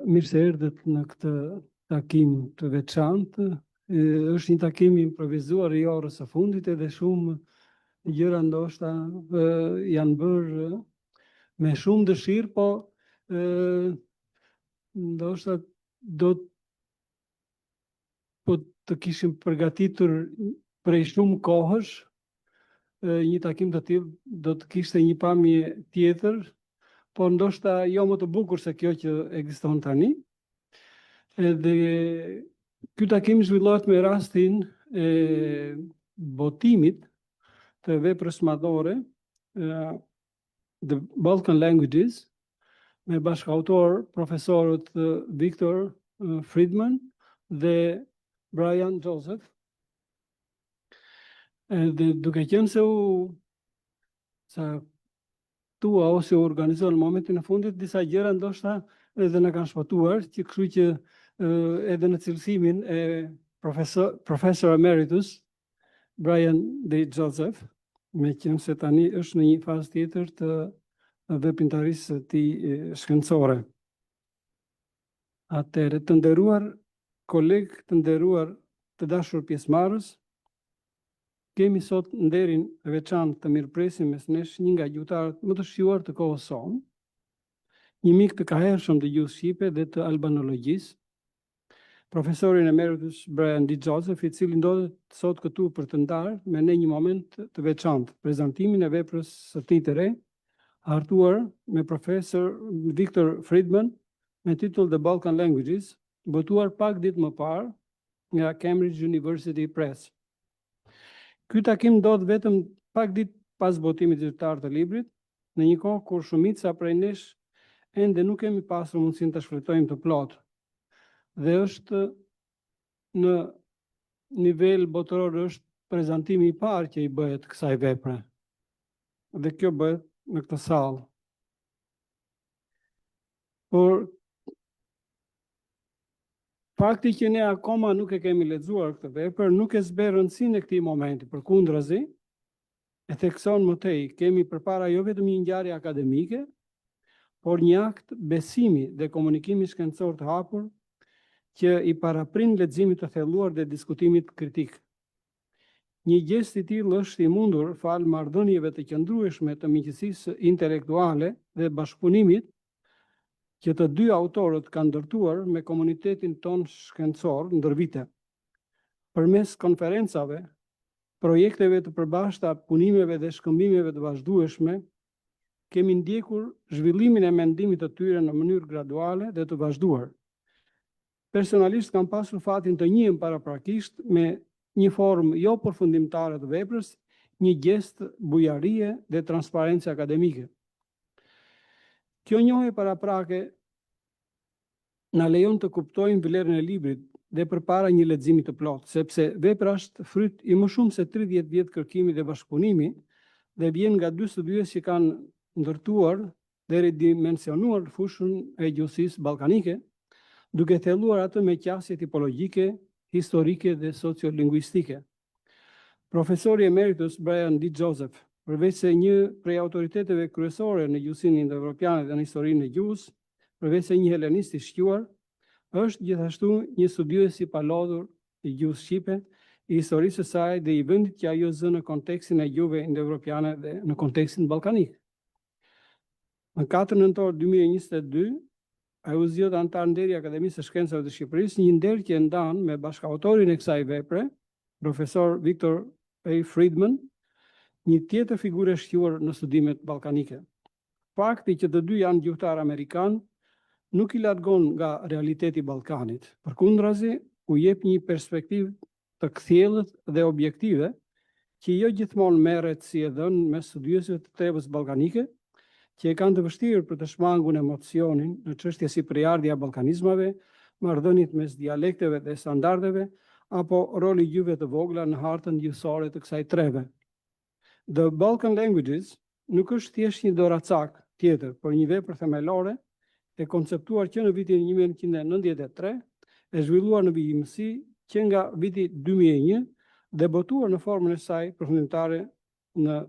mirë se erdhët në këtë takim të veçantë. Është një takim improvizuar i orës së fundit edhe shumë gjëra ndoshta janë bërë me shumë dëshirë, po ndoshta po të kishim përgatitur prej shumë kohësh. Një takim të tillë do të kishte një pamje tjetër, por ndoshta jo më të bukur se kjo që ekziston tani. Edhe ky takim zhvillohet me rastin e botimit të veprës madhore, The Balkan Languages, me bashkëautor profesorët Friedman dhe Brian D. Dhe duke qenë se ose u organizuar në momentin e fundit disa gjëra ndoshta edhe na kanë shpëtuar, kështu që edhe në cilësimin e profesor emeritus Brian D. me qenë se tani është në një fazë tjetër të veprimtarisë së tij shkencore. Atëherë, të nderuar kolegë, të nderuar të dashur pjesëmarrës, kemi sot nderin e veçantë të mirëpresim mes nesh një nga gjuhëtarët më të shquar të kohës sonë, një mik të kahershëm të gjuhës shqipe dhe të albanologjisë, profesorin emeritus Brian D, i cili ndodhet sot këtu për të ndarë me ne një moment të veçantë, prezantimin e veprës së tij të re, hartuar me profesor Friedman me titull The Balkan Languages, botuar pak ditë më parë nga Cambridge University Press. Ky takim ndodh vetëm pak ditë pas botimit zyrtar të librit, në një kohë kur shumica prej nesh ende nuk kemi pasur mundësinë ta shfletojmë të plotë. Dhe është në nivel botëror është prezantimi i parë që i bëhet kësaj vepre. Dhe kjo bëhet në këtë sallë. Por fakti që ne akoma nuk e kemi lexuar këtë vepër nuk e zber rëndësinë e këtij momenti, përkundrazi, e thekson më tej, kemi përpara jo vetëm një ngjarje akademike, por një akt besimi dhe komunikimi shkencor të hapur që i paraprin leximit të thelluar dhe diskutimit kritik. Një gest i tillë është i mundur fal marrëdhënieve të qëndrueshme të miqësisë intelektuale dhe bashkëpunimit që të dy autorët kanë ndërtuar me komunitetin ton shkencor ndër vite. Përmes konferencave, projekteve të përbashkëta, punimeve dhe shkëmbimeve të vazhdueshme, kemi ndjekur zhvillimin e mendimit të tyre në mënyrë graduale dhe të vazhduar. Personalisht kam pasur fatin të njihem paraprakisht me një formë jo përfundimtare të veprës, një gest bujarie dhe transparencë akademike. Kjo njohje paraprake na lejon të kuptojmë vlerën e librit dhe përpara një leximi të plotë, sepse vepra është fryt i më shumë se 30 vjet kërkimi dhe bashkëpunimi dhe vjen nga dy studiues që kanë ndërtuar dhe ridimensionuar fushën e gjuhësisë ballkanike, duke thelluar atë me qasje tipologjike, historike dhe sociolingvistike. Profesori emeritus Brian D. Përveç se një prej autoriteteve kryesore në gjuhësinë indo-evropiane dhe në historinë e gjuhës, përveç se një helenist i shquar, është gjithashtu një studiues i palodhur i gjuhës shqipe, i historisë së saj dhe i vendit që ajo zë në kontekstin e gjuhëve indo-evropiane dhe në kontekstin ballkanik. Në 4 nëntor 2022, ai u zgjodh antar nderi i Akademisë së Shkencave të Shqipërisë, një nder që e ndan me bashkëautorin e kësaj vepre, profesor Friedman, një tjetër figurë e shquar në studimet ballkanike. Fakti që të dy janë gjuhëtar amerikan nuk i largon nga realiteti i Ballkanit. Përkundrazi, u jep një perspektivë të kthjellët dhe objektive që jo gjithmonë merret si e dhënë me studiuesve të trevës ballkanike, që e kanë të vështirë për të shmangur emocionin në çështje si përjardhja e ballkanizmave, marrëdhëniet mes dialekteve dhe standardeve, apo roli i gjuhëve të vogla në hartën gjuhësore të kësaj treve. The Balkan Languages nuk është thjesht një doracak tjetër, por një vepër themelore e konceptuar që në vitin 1993, e zhvilluar në vijimësi që nga viti 2001 dhe botuar në formën e saj përfundimtare në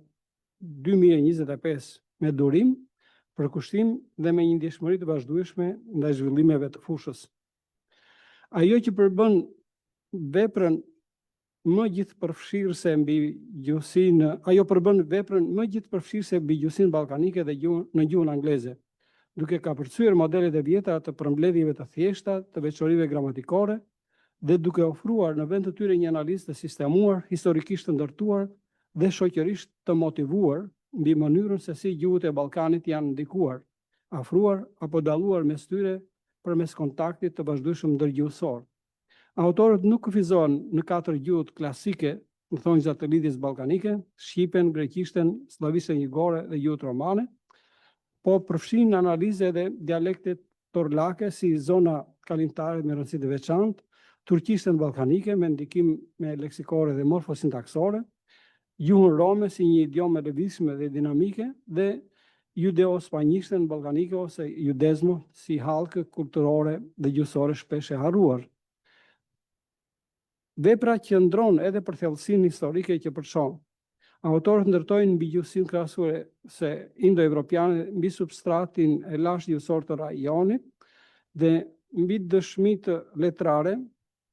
2025 me durim, për kushtim dhe me një ndjeshmëri të vazhdueshme ndaj zhvillimeve të fushës. Ajo që përbën veprën më gjithëpërfshirëse mbi gjuhësinë, ajo përbën veprën më gjithëpërfshirëse mbi gjuhësinë ballkanike dhe në gjuhën angleze, duke kapërcyer modelet e vjetra të përmbledhjeve të thjeshta, të veçorive gramatikore dhe duke ofruar në vend të tyre një analizë të sistemuar, historikisht të ndërtuar dhe shoqërisht të motivuar mbi mënyrën se si gjuhët e Ballkanit janë ndikuar, afruar apo dalluar mes tyre përmes kontaktit të vazhdueshëm ndërgjuhësor. Autorët nuk kufizohen në 4 gjuhët klasike, në thonjza të lidhjes ballkanike, shqipen, greqishten, sllavishtën jugore dhe gjuhët romane, po përfshin analizë edhe dialektet torlake si zona kalimtare me rëndësi të veçantë, turqishtën ballkanike me ndikim me leksikore dhe morfosintaksore, gjuhën rome si një idiomë e lëvizshme dhe dinamike dhe judeo-spanjishtën ballkanike ose judezmo si hallkë kulturore dhe gjuhësore shpesh e harruar. Vepra qëndron edhe për thellësinë historike që përçon. Autorët ndërtojnë mbi gjuhësinë krahasuese indo-evropiane mbi substratin e lashtë gjuhësor të rajonit dhe mbi dëshmitë letrare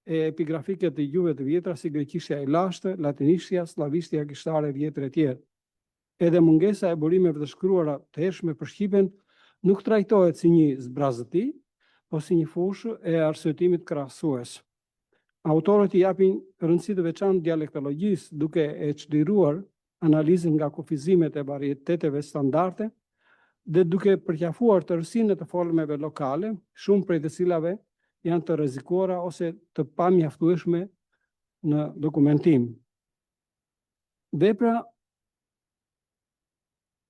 e epigrafike të gjuhëve të vjetra si greqishtja e lashtë, latinishtja, slavishtja kishtare e vjetër e tjerë. Edhe mungesa e burimeve të shkruara të hershme për shqipen nuk trajtohet si një zbrazëti, po si një fushë e arsyetimit krahasues. Autorët i japin rëndësi të veçantë dialektologjisë duke e çliruar analizën nga kufizimet e varieteteve standarde dhe duke përqafuar tërësinë të folmeve lokale, shumë prej të cilave janë të rrezikuara ose të pamjaftueshme në dokumentim. Vepra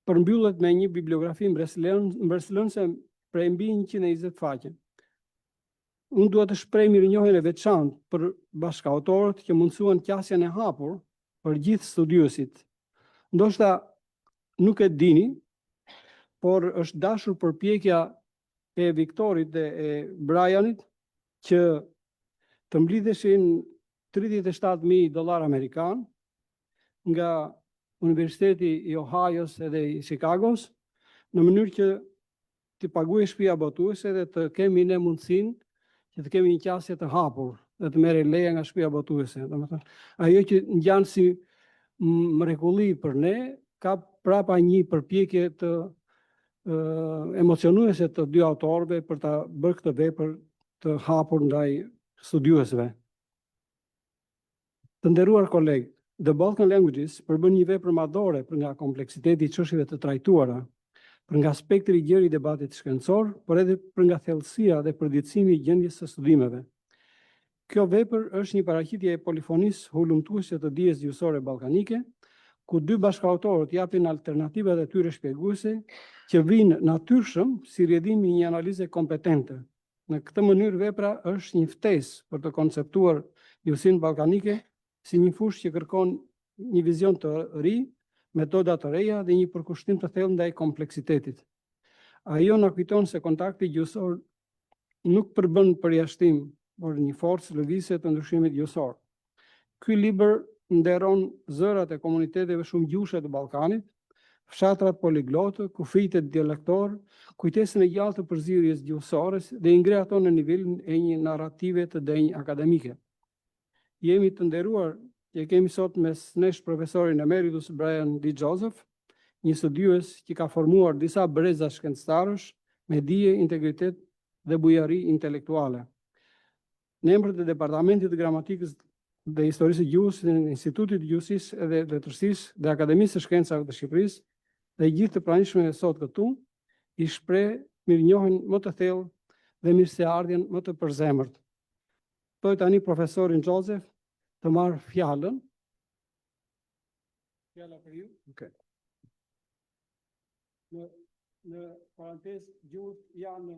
përmbyllet me një bibliografi mbretëlënëse prej mbi 120 faqe. Unë duhet të shpreh mirënjohjen e veçantë për bashkëautorët që mundsuan qasjen e hapur për gjithë studiuesit. Ndoshta nuk e dini, por është dashur përpjekja e Viktorit dhe e Brianit që të mblidheshin $37,000 amerikan nga Universiteti i Ohio's edhe i Chicago's në mënyrë që të paguajë shtëpia botuese dhe të kemi ne mundësinë që të kemi një qasje të hapur dhe të merrë leje nga shtëpia botuese. Domethënë, ajo që ngjan si mrekulli për ne ka prapa një përpjekje të emocionuese të dy autorëve për ta bërë këtë vepër të hapur ndaj studiuesve. Të nderuar kolegë, The Balkan Languages përbën një vepër madhore për nga kompleksiteti i çështjeve të trajtuara, për nga spektri i gjerë i debatit shkencor, por edhe për nga thellësia dhe përditësimi i gjendjes së studimeve. Kjo vepër është një paraqitje e polifonisë hulumtuese të dijes gjuhësore ballkanike, ku dy bashkëautorët japin alternativat e tyre shpjeguese që vijnë natyrshëm si rrjedhimi i një analize kompetente. Në këtë mënyrë vepra është një ftesë për të konceptuar gjuhësinë ballkanike si një fushë që kërkon një vizion të ri, metoda të reja dhe një përkushtim të thellë ndaj kompleksitetit. Ajo na kujton se kontakti gjuhësor nuk përbën përjashtim, por një forcë lëvizje të ndryshimit gjuhësor. Ky libër nderon zërat e komuniteteve shumë gjuhëshe të Ballkanit, fshatrat poliglotë, kufitet dialektor, kujtesën e gjallë të përzierjes gjuhësore dhe i ngre ato në nivelin e një narrative të denjë akademike. Jemi të nderuar që kemi sot mes nesh profesorin emeritus Brian D. një studiues që ka formuar disa breza shkencëtarësh me dije, integritet dhe bujari intelektuale. Në emër të Departamentit të Gramatikës dhe Historisë së Gjuhës, në Institutit të Gjuhësisë dhe Letërsisë dhe Akademisë së Shkencave të Shqipërisë dhe gjithë të pranishmëve sot këtu, i shpreh mirënjohjen më të thellë dhe mirëseardhjen më të përzemërt. Ftoj tani profesorin Joseph të marrë fjalën. Fjala për ju. Okay. Në parantezë, gjuhët janë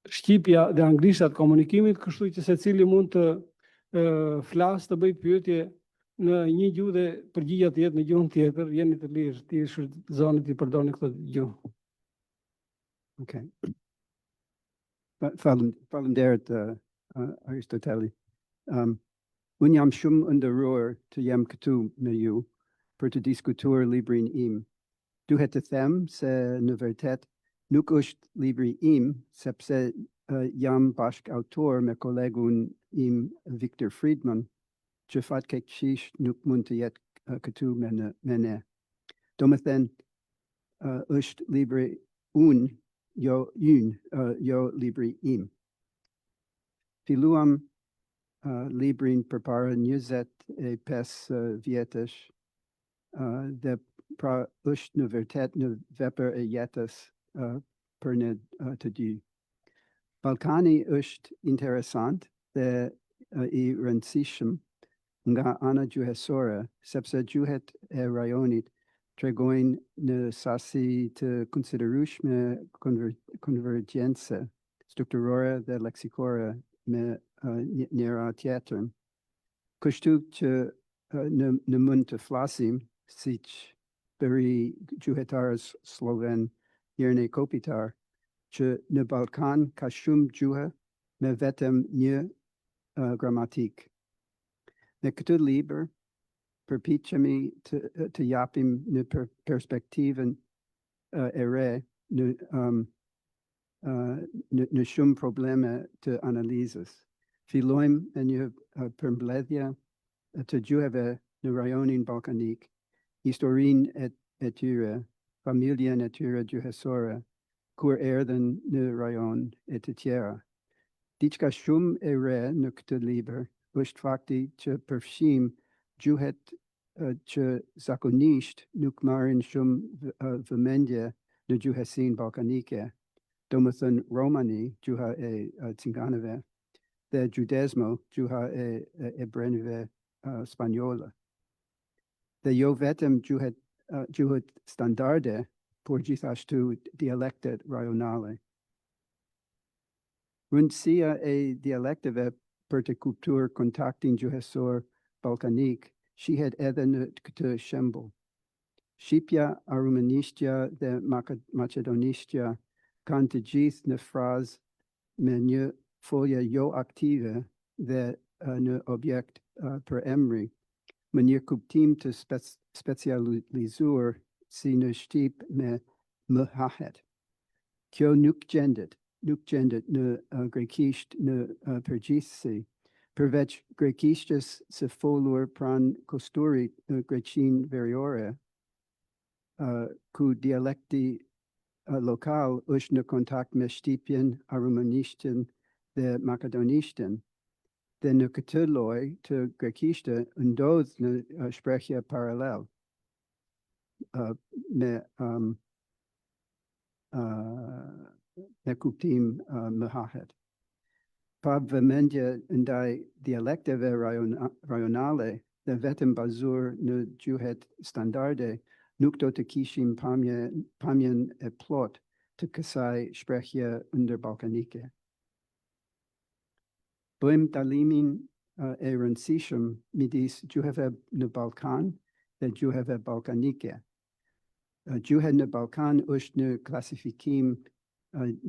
shqipja dhe anglishtja të komunikimit, kështu që secili mund të flasë, të bëj pyetje në një gjuhë dhe përgjigja të jetë në gjuhën tjetër, jeni të lirë, ti shfrytëzoni të përdorni këtë gjuhë. Okay. Falenderoj Aristoteli. Unë jam shumë nderuar të jem këtu me ju për të diskutuar librin im, Duhet të them se në vërtet nuk është libri im, sepse jam bashk autor me kolegun im Victor Friedman, që fatkeqësisht nuk mund të jetë këtu me ne. Do më thënë, është libri unë, jo libri im. Filluam librin përpara 25 vjetësh, dhe pra është në vërtet në vepër e jetës për ne të dy. Ballkani është interesant dhe i rëndësishëm nga ana gjuhësore, sepse gjuhët e rajonit tregojnë në sasi të konsiderueshme konvergjencë strukturore dhe leksikore me njëra tjetrën. Kështu që në mund të flasim, siç bëri gjuhëtarës sloven Jerne Kopitar, që në Ballkan ka shumë gjuhë me vetëm një gramatik. Në këtë libër përpiqemi të japim në perspektivën e re në shumë probleme të analizës. Fillojmë me një përmbledhje të gjuhëve në rajonin ballkanik, historinë e tyre, familjen e tyre gjuhësore, kur erdhën në rajon e të tjera. Diçka shumë e re në këtë libër është fakti që përfshim gjuhët që zakonisht nuk marrin shumë vëmendje në gjuhësinë ballkanike, do më thënë romani, gjuha e cinganëve, dhe judezmo, gjuha e ebrenëve spanjolle. Dhe jo vetëm gjuhët standarde, por gjithashtu dialektet rajonale. Rëndësia e dialekteve për të kuptuar kontaktin gjuhësor ballkanik shihet edhe në këtë shembull. Shqipja, armenishtja dhe maqedonishtja kanë të gjithë në frazë me një folje jo aktive dhe në objekt për emri, me një kuptim të specializuar si në Shqip me mbahet. Kjo nuk gjendet në grekisht në përgjithësi, përveç grekishtës së folur pranë kosturit në Greqinë Veriore, ku dialekti lokal është në kontakt me Shqipjen, armenishtën dhe maqedonishtën, dhe në këtë lloj të grekishte ndodh në shprehje paralel me kuptim mbahet. Pa vëmendje ndaj dialekteve rajonale dhe vetëm bazuar në gjuhët standarde, nuk do të kishim pamjen e plot të kësaj shprehje ndërballkanike. Bëjmë talimin e rëndësishëm midis gjuhëve në Ballkan dhe gjuhëve ballkanike. Gjuhët në Ballkan është në klasifikim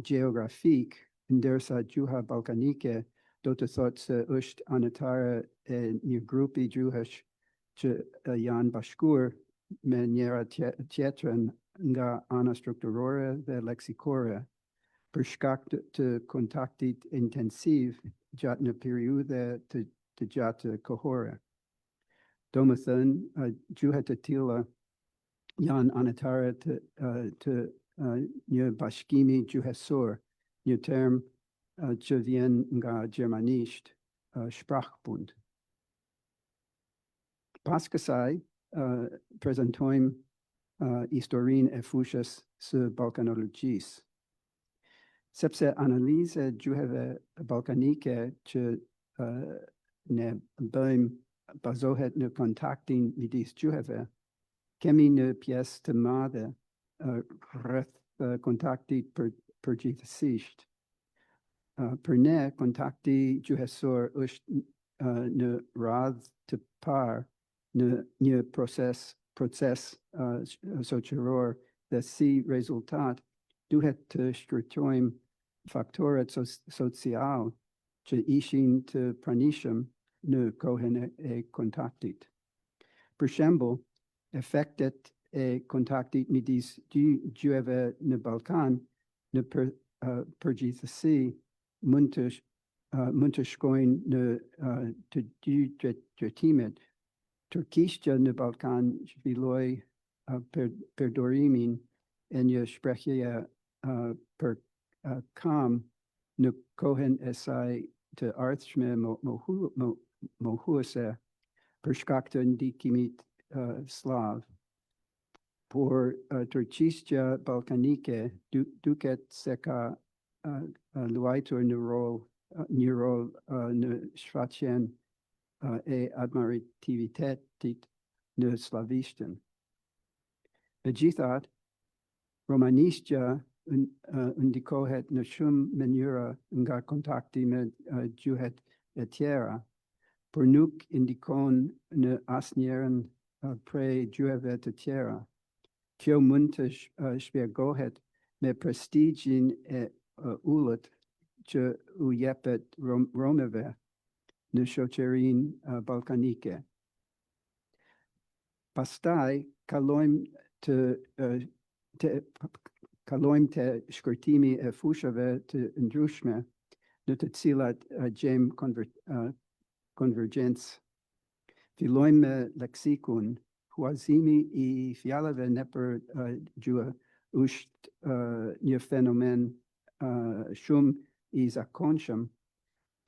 gjeografik, ndërsa gjuha ballkanike do të thotë se është anëtarë e një grupi gjuhësh që janë bashkuar me njëra tjetrën nga ana strukturore dhe leksikore, për shkak të kontaktit intensiv gjatë një periudhe të gjatë kohore. Do më thënë, gjuhët e tilla janë anëtarë të një bashkimi gjuhësor, një term që vjen nga gjermanisht, Sprachbund. Pas kësaj, prezantojmë historinë e fushës së balkanologjisë. Sepse analiza e gjuhëve ballkanike që ne bëjmë bazohet në kontaktin midis gjuhëve, kemi një pjesë të madhe rreth kontaktit përgjithsisht. Për ne, kontakti gjuhësor është në radhë të parë në një proces shoqëror dhe si rezultat duhet të shkërtojmë faktorët social që ishin të pranishëm në kohën e kontaktit. Për shembull, efektet e kontaktit midis dy gjuhëve në Ballkan në përgjithësi mund të shkojnë në të dy trajtimet. Turkishtja në Ballkan zhvilloi përdorimin e një shprehjeje për kam në kohën e saj të ardhshme mohuese për shkak të ndikimit slav. Por turqishtja ballkanike duket se ka luajtur një rol në shfaqjen e admirativitetit në slavishtën. Megjithatë, romanishtja ndikohet në shumë mënyra nga kontakti me gjuhët e tjera, por nuk ndikon në asnjërin prej gjuhëve të tjera. Kjo mund të shpjegohet me prestigjin e ulët që u jepet romëve në shoqërinë ballkanike. Pastaj kalojmë të shkërtimi e fushave të ndryshme në të cilat gjejmë konvergjencë. Fillojmë me leksikun. Huazimi i fjalëve nëpër gjuhë është një fenomen shumë i zakonshëm,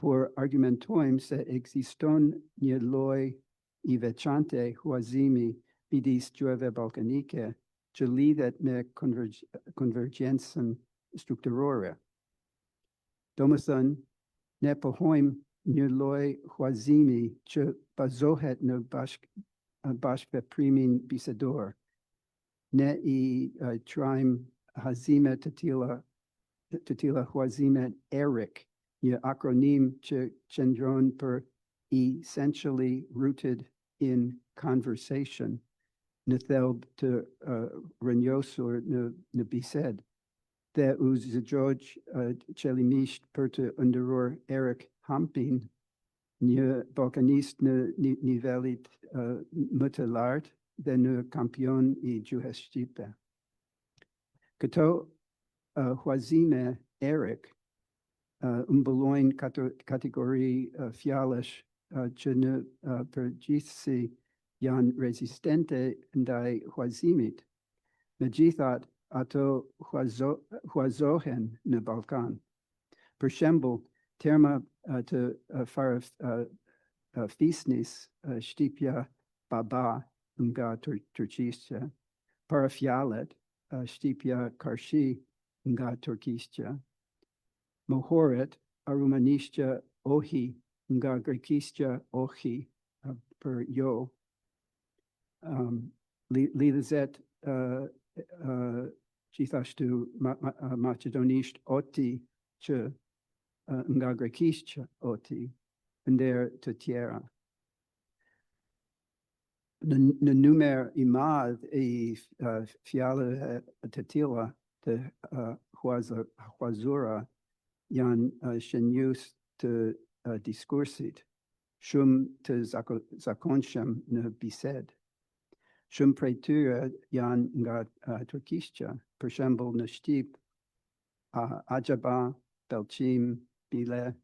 por argumentojmë se ekziston një lloj i veçantë huazimi midis gjuhëve ballkanike që lidhet me konvergjencën strukturore. Domethënë, ne pohojmë një lloj huazimi që bazohet në bashkëveprimin bisedor. Ne i trajmë hazime të tilla huazime ERIC, një akronim që qëndron për essentially rooted in conversation, në thelb të rënjosur në bisedë, dhe u zgjohë qëllimisht për të ëndërruar Eric Hampin, një balkanist në nivelit më të lartë dhe në kampion i gjuhës shqipe. Këto huazime Eric mbëllojnë kategori fjalësh që në përgjithësi janë rezistente ndaj huazimit. Megjithatë, ato huazohen në Ballkan. Për shembull, terma të fisnis shtypja baba nga turqishtja, para fjalët shtypja karshi nga turqishtja, mohorët rumanishtja ohi nga grekishtja ohi për jo, lidhëzet gjithashtu maqedonisht oti që nga grekisht oti, ndër të tjera. Në numër i madh i fjalëve të tilla të huazura janë shenjues të diskursit, shumë të zakonshëm në bisedë. Shumë prej tyre janë nga turqishtja, për shembull në shqip, ajaba, belqim, bile,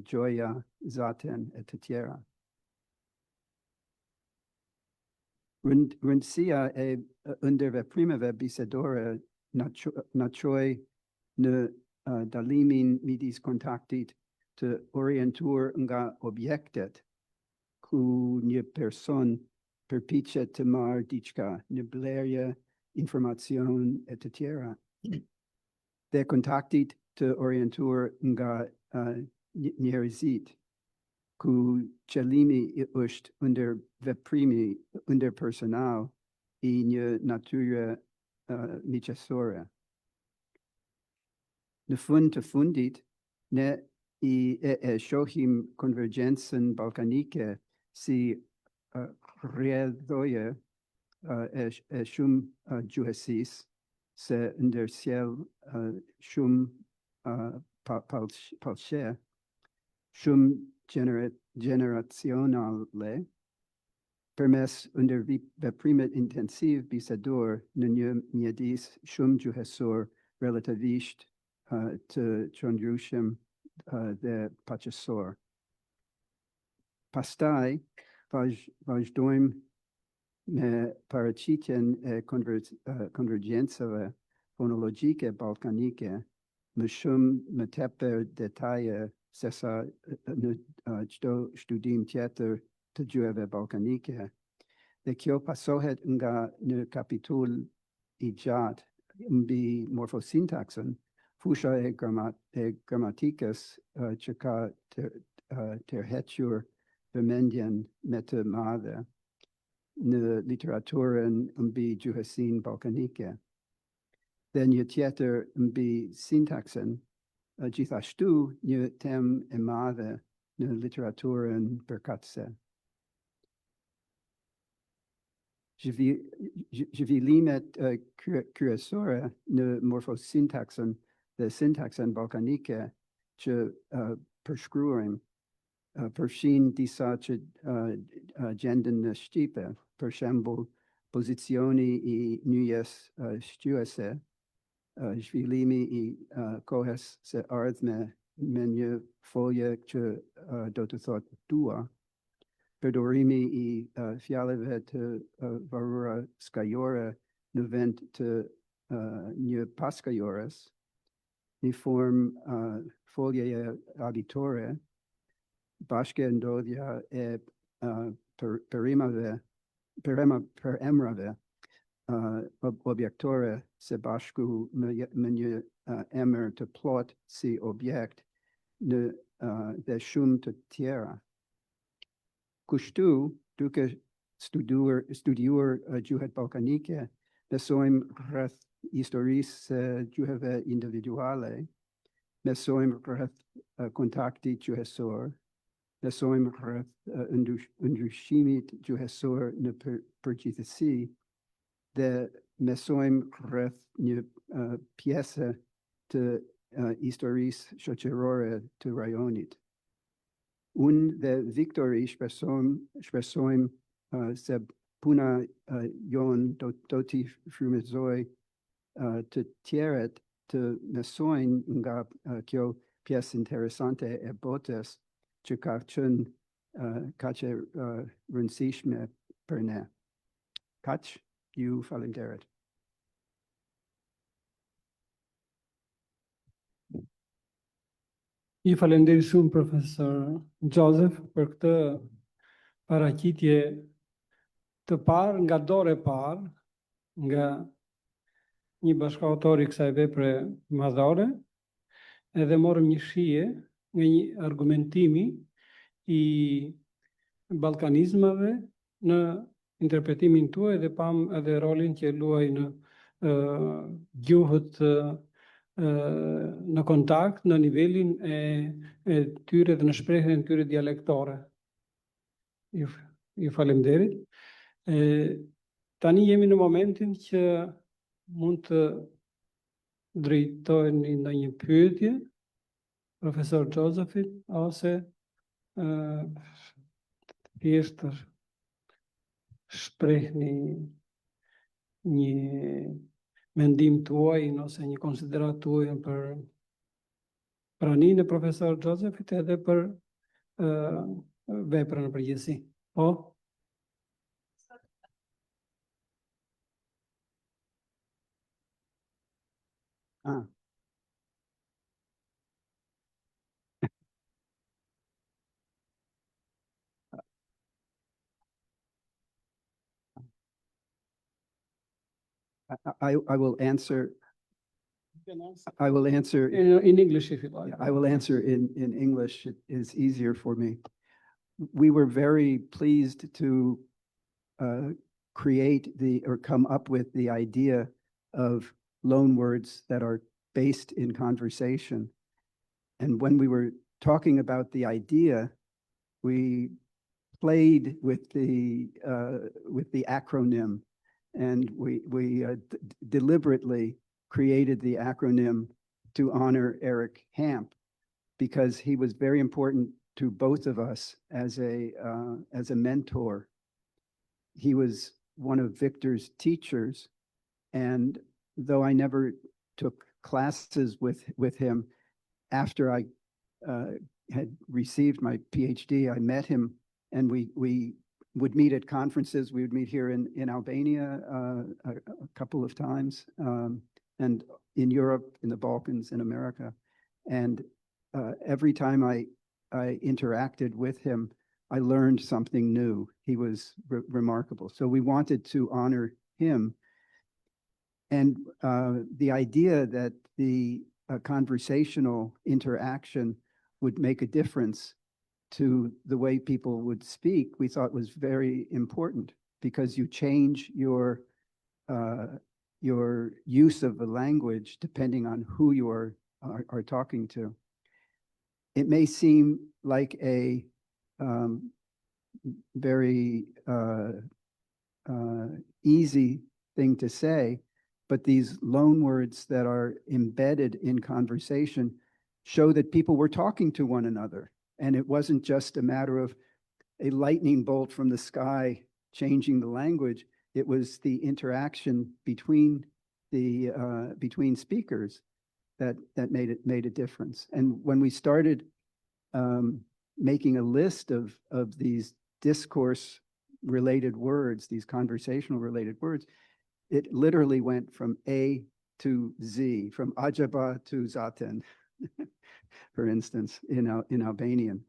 gjoja, zaten e të tjera. Rëndësia e ndërveprimeve bisedore na çoi në dalimin midis kontaktit të orientuar nga objektet, ku një person përpiqet të marrë diçka, një blerje, informacion e të tjera, dhe kontaktit të orientuar nga njerëzit, ku qëllimi është ndërveprimi ndërpersonal i një natyre miqësore. Në fund të fundit, ne e shohim konvergjencën ballkanike si rrjedhoje e shumë gjuhësisë, se ndërsjell shumë palçe, shumë generacionale, permes veprimet intensiv bisedor në një mjedis shumë gjuhësor relativisht të qëndrueshëm dhe paqësor. Pastaj, vazhdojmë me paraqitjen e konvergjencave fonologjike balkanike më shumë më tepër detaje sesa në çdo studim tjetër të gjuhëve balkanike. Dhe kjo pasohet nga një kapitull i gjatë mbi morfosintaksën, fusha e gramatikës që ka tërhequr vëmendjen me të madhe në literaturën mbi gjuhësinë balkanike. Dhe një tjetër mbi sintaksën, gjithashtu një temë e madhe në literaturën përkatëse. Zhvillimet kryesore në morfosintaksën dhe sintaksën balkanike që përshkruajmë përfshin disa që gjenden në Shqipe, për shembull pozicioni i nyjes shtyese, zhvillimi i kohës së ardhme me një folje që do të thotë dua, përdorimi i fjalëve të varura skajore në vend të një paskajores, një formë foljeje auditore, bashkë ndodhja e përemrave objektore së bashku me një emër të plot si objekt dhe shumë të tjera. Kushtu, duke studiuar gjuhët balkanike, besojmë rreth historisë së gjuhëve individuale, besojmë rreth kontaktit gjuhësor, besojmë rreth ndryshimit gjuhësor në përgjithësi dhe besojmë rreth një pjesë të historisë shoqërore të rajonit. Unë dhe Viktori shpresojmë se puna jonë do t'i frymëzoj të tjerët të mësojnë nga kjo pjesë interesante e botës që ka qenë kaq e rëndësishme për ne. Kaq, ju faleminderit. Ju faleminderit shumë profesor Joseph për këtë paraqitje të parë nga dorë e parë, nga një bashkëautor i kësaj vepre madhore, edhe morëm një shije nga një argumentimi i balkanizmave në interpretimin tuaj dhe pam edhe rolin që luaj në gjuhët në kontakt, në nivelin e tyre dhe në shprehjen e tyre dialektore. Ju faleminderit. Tani jemi në momentin që mund të drejtoheni ndonjë pyetje profesor Josephit ose thjesht shprehni një mendim tuaj ose një konsiderat tuaj për praninë e profesor Josephit edhe për veprën në përgjithësi. Po? I will answer. I will answer in English if you like. I will answer in English. It is easier for me. We were very pleased to create or come up with the idea of loan words that are based in conversation. And when we were talking about the idea, we played with the acronym, and we deliberately created the acronym to honor Eric Hamp, because he was very important to both of us as a mentor. he was one of Victor's teachers, and though I never took classes with him, after I had received my PhD, I met him, and we would meet at conferences. We would meet here in Albania a couple of times, and in Europe, in the Balkans, in America. And every time I interacted with him, I learned something new. He was remarkable. So we wanted to honor him. And the idea that the conversational interaction would make a difference to the way people would speak, we thought was very important, because you change your use of the language depending on who you are talking to. It may seem like a very easy thing to say, but these loan words that are embedded in conversation show that people were talking to one another. And it wasn't just a matter of a lightning bolt from the sky changing the language. It was the interaction between between speakers that made a difference. And when we started making a list of these discourse related words, these conversational related words, it literally went from A to Z, from Ajaba to Zaten, for instance, in Albanian.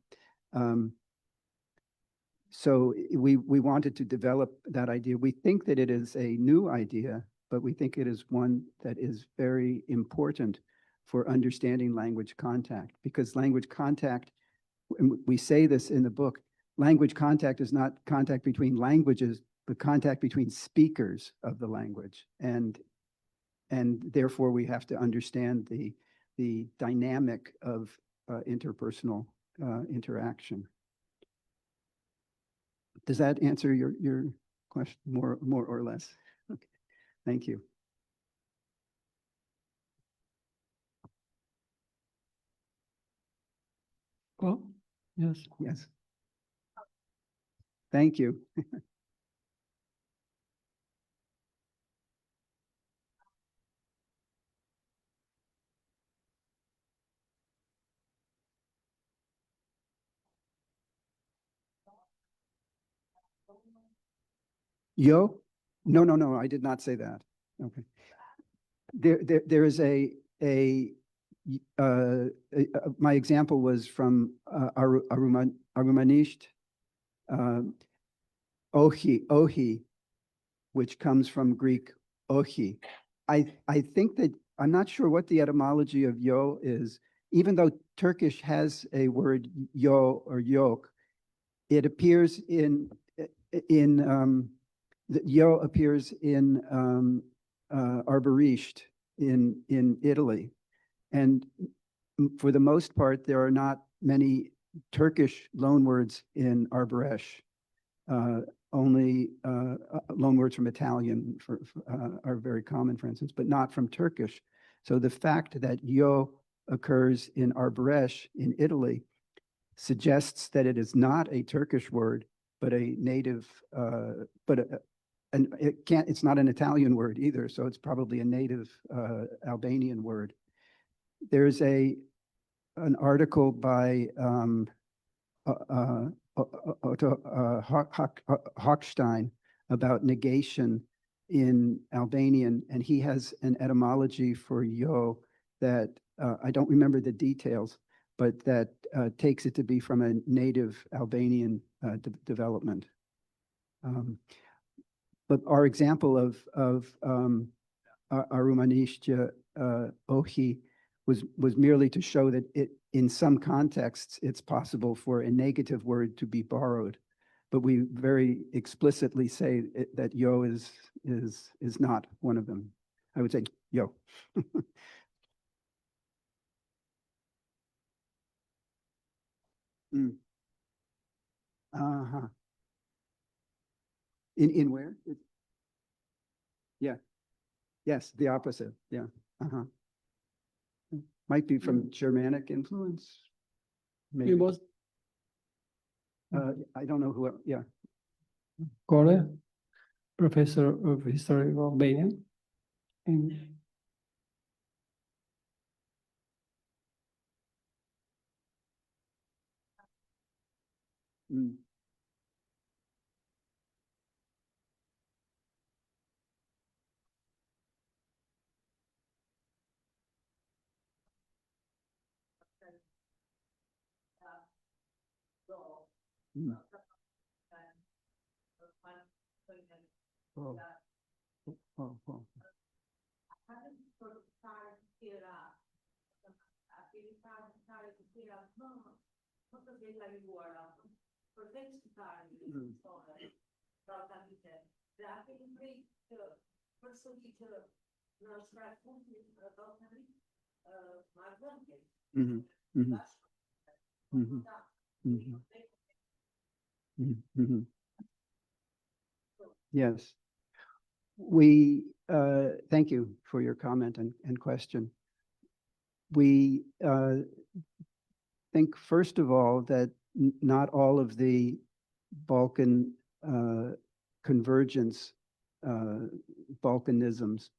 So we wanted to develop that idea. We think that it is a new idea, but we think it is one that is very important for understanding language contact, because language contact, and we say this in the book, language contact is not contact between languages, but contact between speakers of the language. And therefore we have to understand the dynamic of interpersonal interaction. Does that answer your question more or less? Okay, thank you. Well, yes. Yes. Thank you. Yo? No, I did not say that. Okay. There is my example was from Arumanisht, ohi, which comes from Greek ohi. I think that, I'm not sure what the etymology of yo is, even though Turkish has a word yo or yok, it appears yo appears in botërisht in Italy. And for the most part, there are not many Turkish loanwords in Arbëresh. Only loanwords from Italian are very common, for instance, but not from Turkish. So the fact that yo occurs in Arbëresh in Italy suggests that it is not a Turkish word, but a native, and it's not an Italian word either, so it's probably a native Albanian word. There's an article by Hochstein about negation in Albanian, and he has an etymology for yo that I don't remember the details, but that takes it to be from a native Albanian development. But our example of Arumanishtya ohi was merely to show that in some contexts it's possible for a negative word to be borrowed, but we very explicitly say that yo is not one of them. I would say yo. Uh-huh. In where? Yeah. Yes, the opposite. Yeah. Uh-huh. Might be from Germanic influence. Maybe. I don't know who. Yeah. Kore? professor of history of Albania. And Mm. Mm. Oh. Oh, oh. Mhm, mhm, mhm, mhm, mhm, mhm. Yes. We thank you for your comment and question. We think, first of all, that not all of the Balkan convergence, Balkanisms,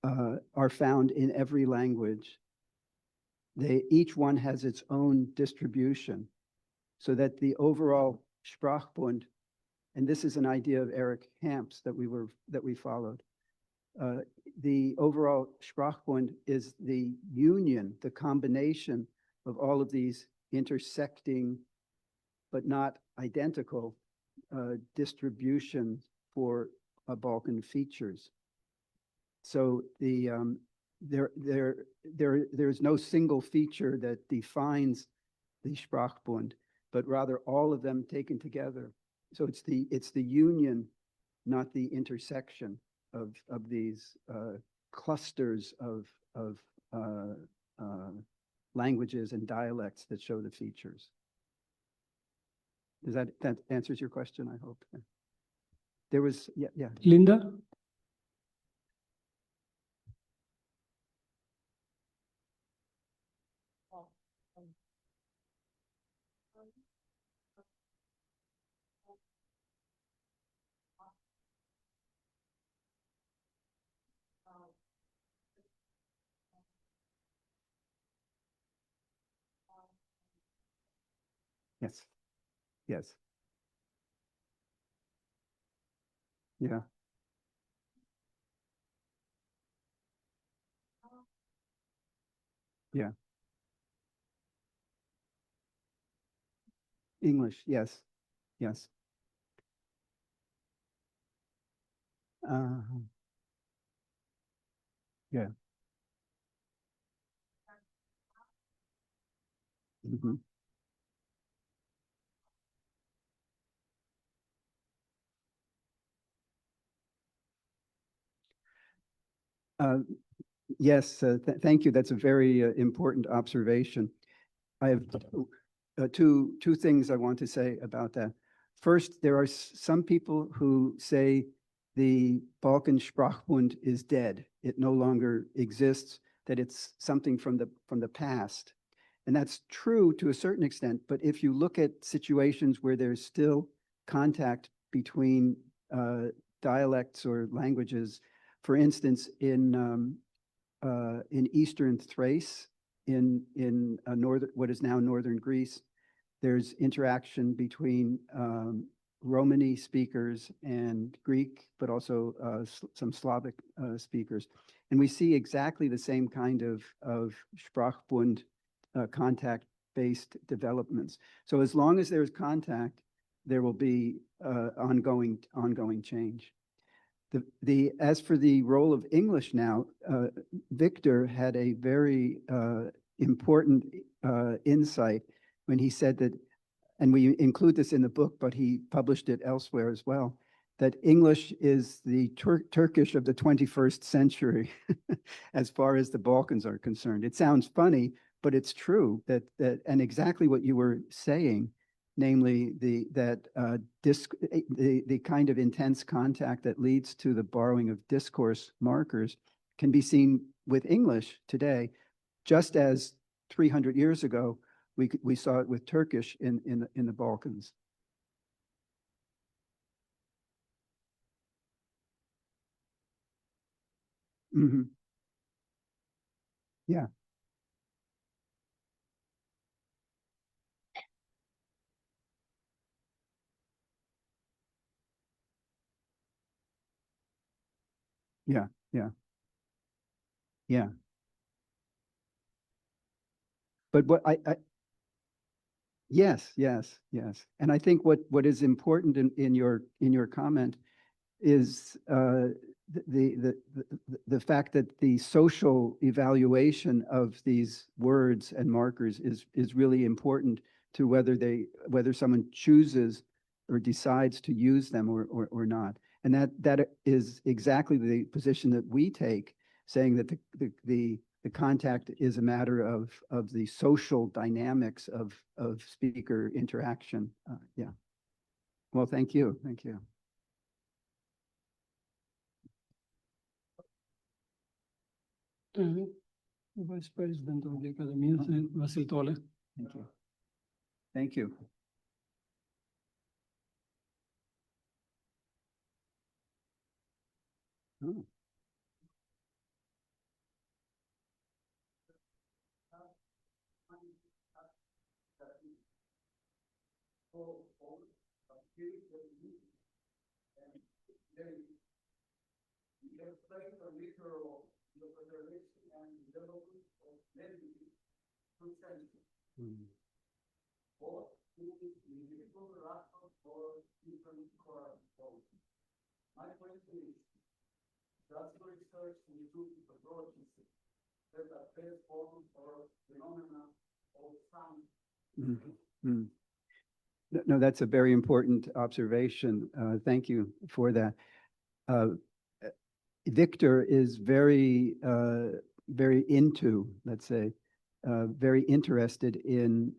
are found in every language. Each one has its own distribution, so that the overall Sprachbund, and this is an idea of Eric Hamp's that we followed. The overall Sprachbund is the union, the combination of all of these intersecting but not identical distribution for Balkan features. So there's no single feature that defines the Sprachbund, but rather all of them taken together. So it's the union, not the intersection of these clusters of languages and dialects that show the features. Does that answers your question, I hope? There was, yeah. Linda? Yes. Yes. Yeah. Yeah. English. Yes. Yes. Yeah. Mhm. Yes, thank you. That's a very important observation. I have two things I want to say about that. First, there are some people who say the Balkan Sprachbund is dead. It no longer exists, that it's something from the past. And that's true to a certain extent, but if you look at situations where there's still contact between dialects or languages, for instance, in Eastern Thrace, in what is now northern Greece, there's interaction between Romani speakers and Greek, but also some Slavic speakers. And we see exactly the same kind of Sprachbund contact-based developments. So as long as there's contact, there will be ongoing change. As for the role of English now, Victor had a very important insight when he said that, and we include this in the book, but he published it elsewhere as well, that English is the Turkish of the 21st century, as far as the Balkans are concerned. It sounds funny, but it's true that and exactly what you were saying, namely the kind of intense contact that leads to the borrowing of discourse markers can be seen with English today, just as 300 years ago we saw it with Turkish in the Balkans. Mhm. Yeah. Yeah. Yeah. Yeah. But yes, yes, yes. And I think what is important in your comment is the fact that the social evaluation of these words and markers is really important to whether someone chooses or decides to use them or not. And that is exactly the position that we take, saying that the contact is a matter of the social dynamics of speaker interaction. Yeah. Well, thank you. Thank you. Vice President of the Akademisë, Vasil Tole. Thank you. Thank you. Oh. Mm. Mm. Mm. No, that's a very important observation. Thank you for that. Victor is very into, let's say, very interested in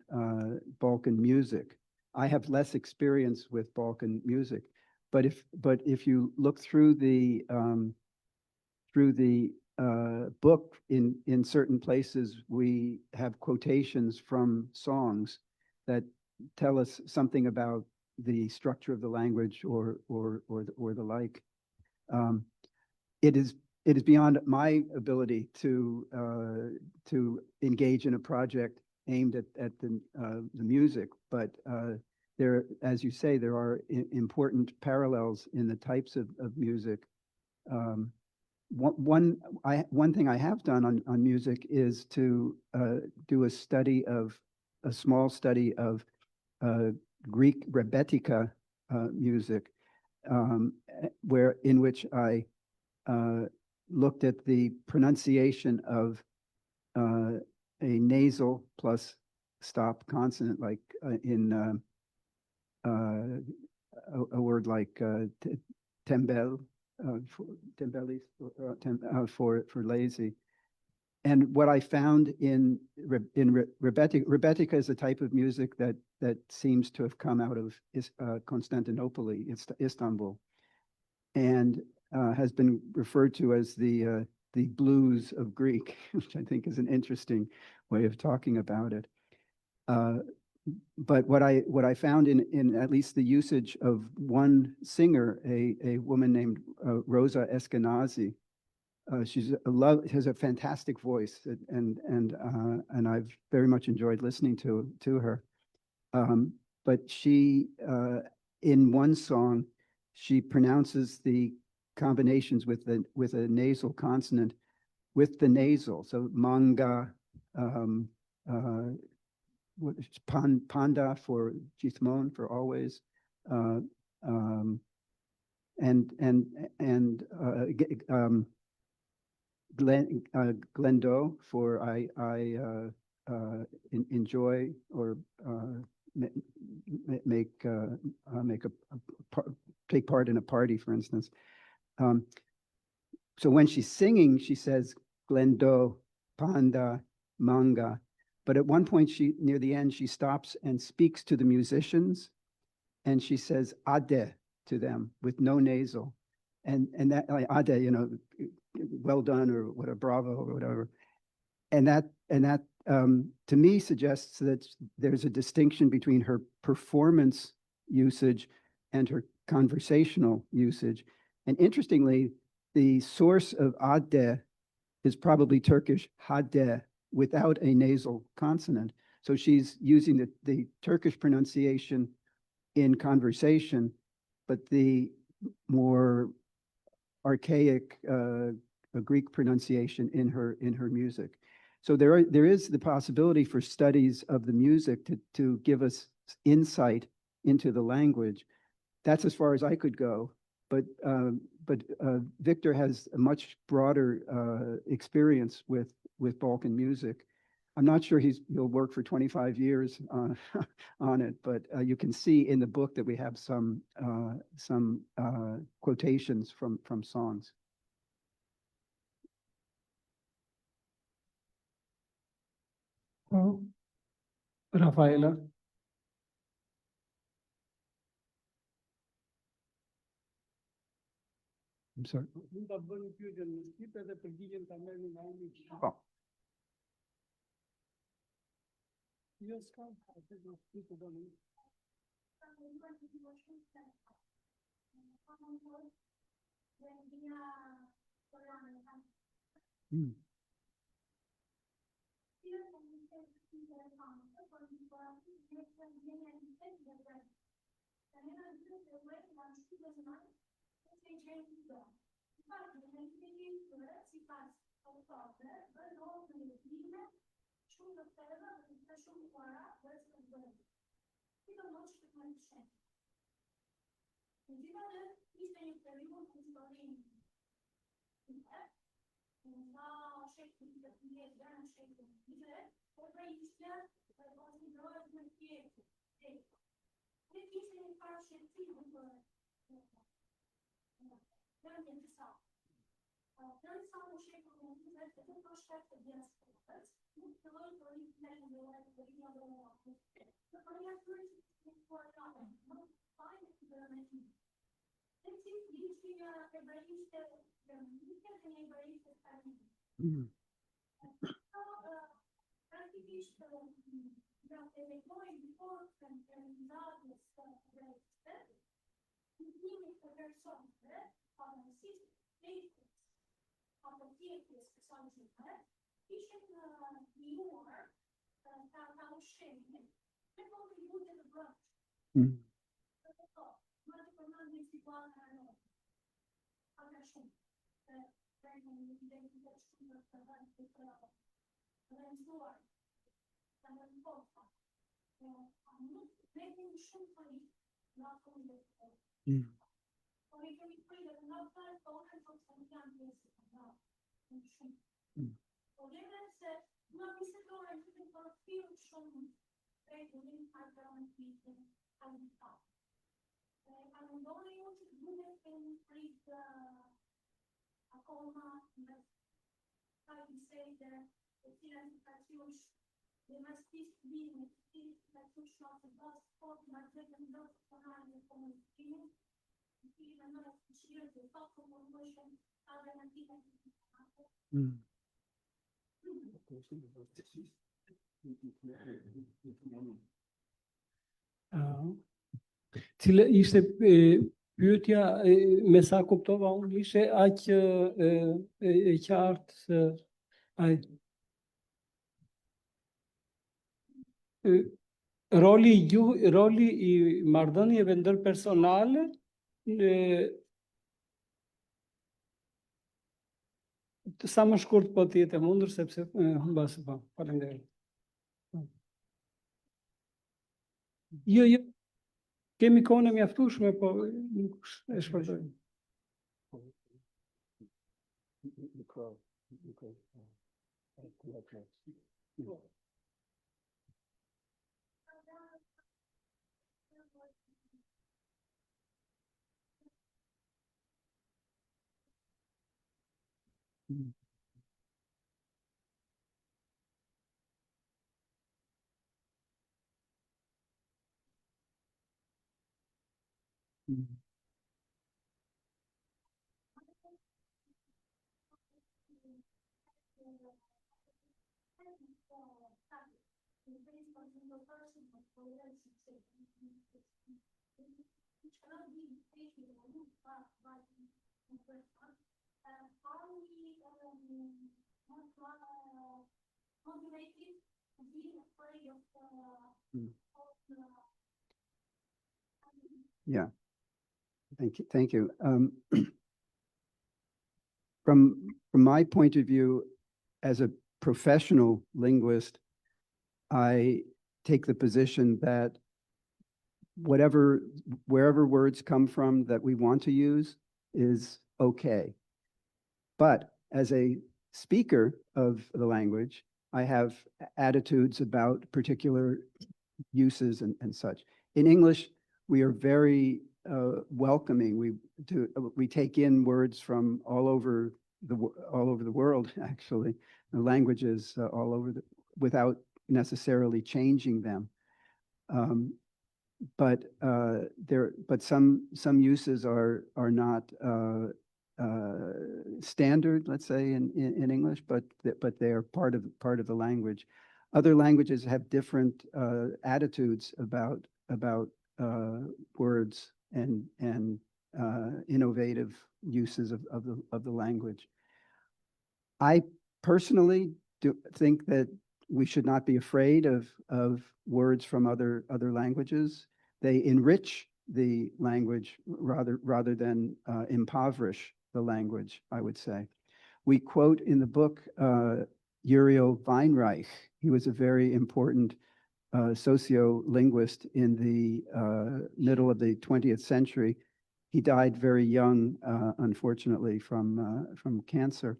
Balkan music. I have less experience with Balkan music, but if you look through the book, in certain places we have quotations from songs that tell us something about the structure of the language or the like. It is beyond my ability to engage in a project aimed at the music, but there, as you say, there are important parallels in the types of music. One thing I have done on music is to do a small study of Greek rebetika music, in which I looked at the pronunciation of a nasal plus stop consonant, like in a word like tembel, tembelis, for lazy. And what I found in rebetika is a type of music that seems to have come out of Constantinople, Istanbul, and has been referred to as the blues of Greek, which I think is an interesting way of talking about it. But what I found in at least the usage of one singer, a woman named Rosa Eskenazi, has a fantastic voice, and I've very much enjoyed listening to her. But she, in one song, she pronounces the combinations with a nasal consonant with the nasal. So manga, panda for jithmon, for always, glendo for I enjoy or take part in a party, for instance. So when she's singing, she says glendo, panda, manga. But at one point, near the end, she stops and speaks to the musicians, and she says ade to them with no nasal, and that, like, ade, well done, or what, a bravo, or whatever. And that to me suggests that there's a distinction between her performance usage and her conversational usage. And interestingly, the source of ade is probably Turkish hade without a nasal consonant. So she's using the Turkish pronunciation in conversation, but the more archaic Greek pronunciation in her music. So there is the possibility for studies of the music to give us insight into the language. That's as far as I could go. But Victor has a much broader experience with Balkan music. I'm not sure he'll work for 25 years on it, but you can see in the book that we have some quotations from songs. Oh, Rafaela. I'm sorry. Oh. Mm. Mm. Mm. Mm. Mm. Mm. Cile ishte pyetja me sa kuptova unë ishte aq e qartë se ai roli i marrëdhënieve ndërpersonale sa më shkurt po të jetë e mundur sepse mbas po. Faleminderit. Jo, kemi kohën e mjaftueshme, po nuk e shpërndoj. Mm. Mm. Yeah, thank you. From my point of view, as a professional linguist, I take the position that wherever words come from that we want to use is okay. But as a speaker of the language, I have attitudes about particular uses and such. In English, we are very welcoming. We take in words from all over the world, actually, the languages all over without necessarily changing them. But some uses are not standard, let's say, in English, but they are part of the language. Other languages have different attitudes about words and innovative uses of the language. I personally think that we should not be afraid of words from other languages. They enrich the language rather than impoverish the language, I would say. We quote in the book Uriel Weinreich. He was a very important sociolinguist in the middle of the 20th century. He died very young, unfortunately, from cancer.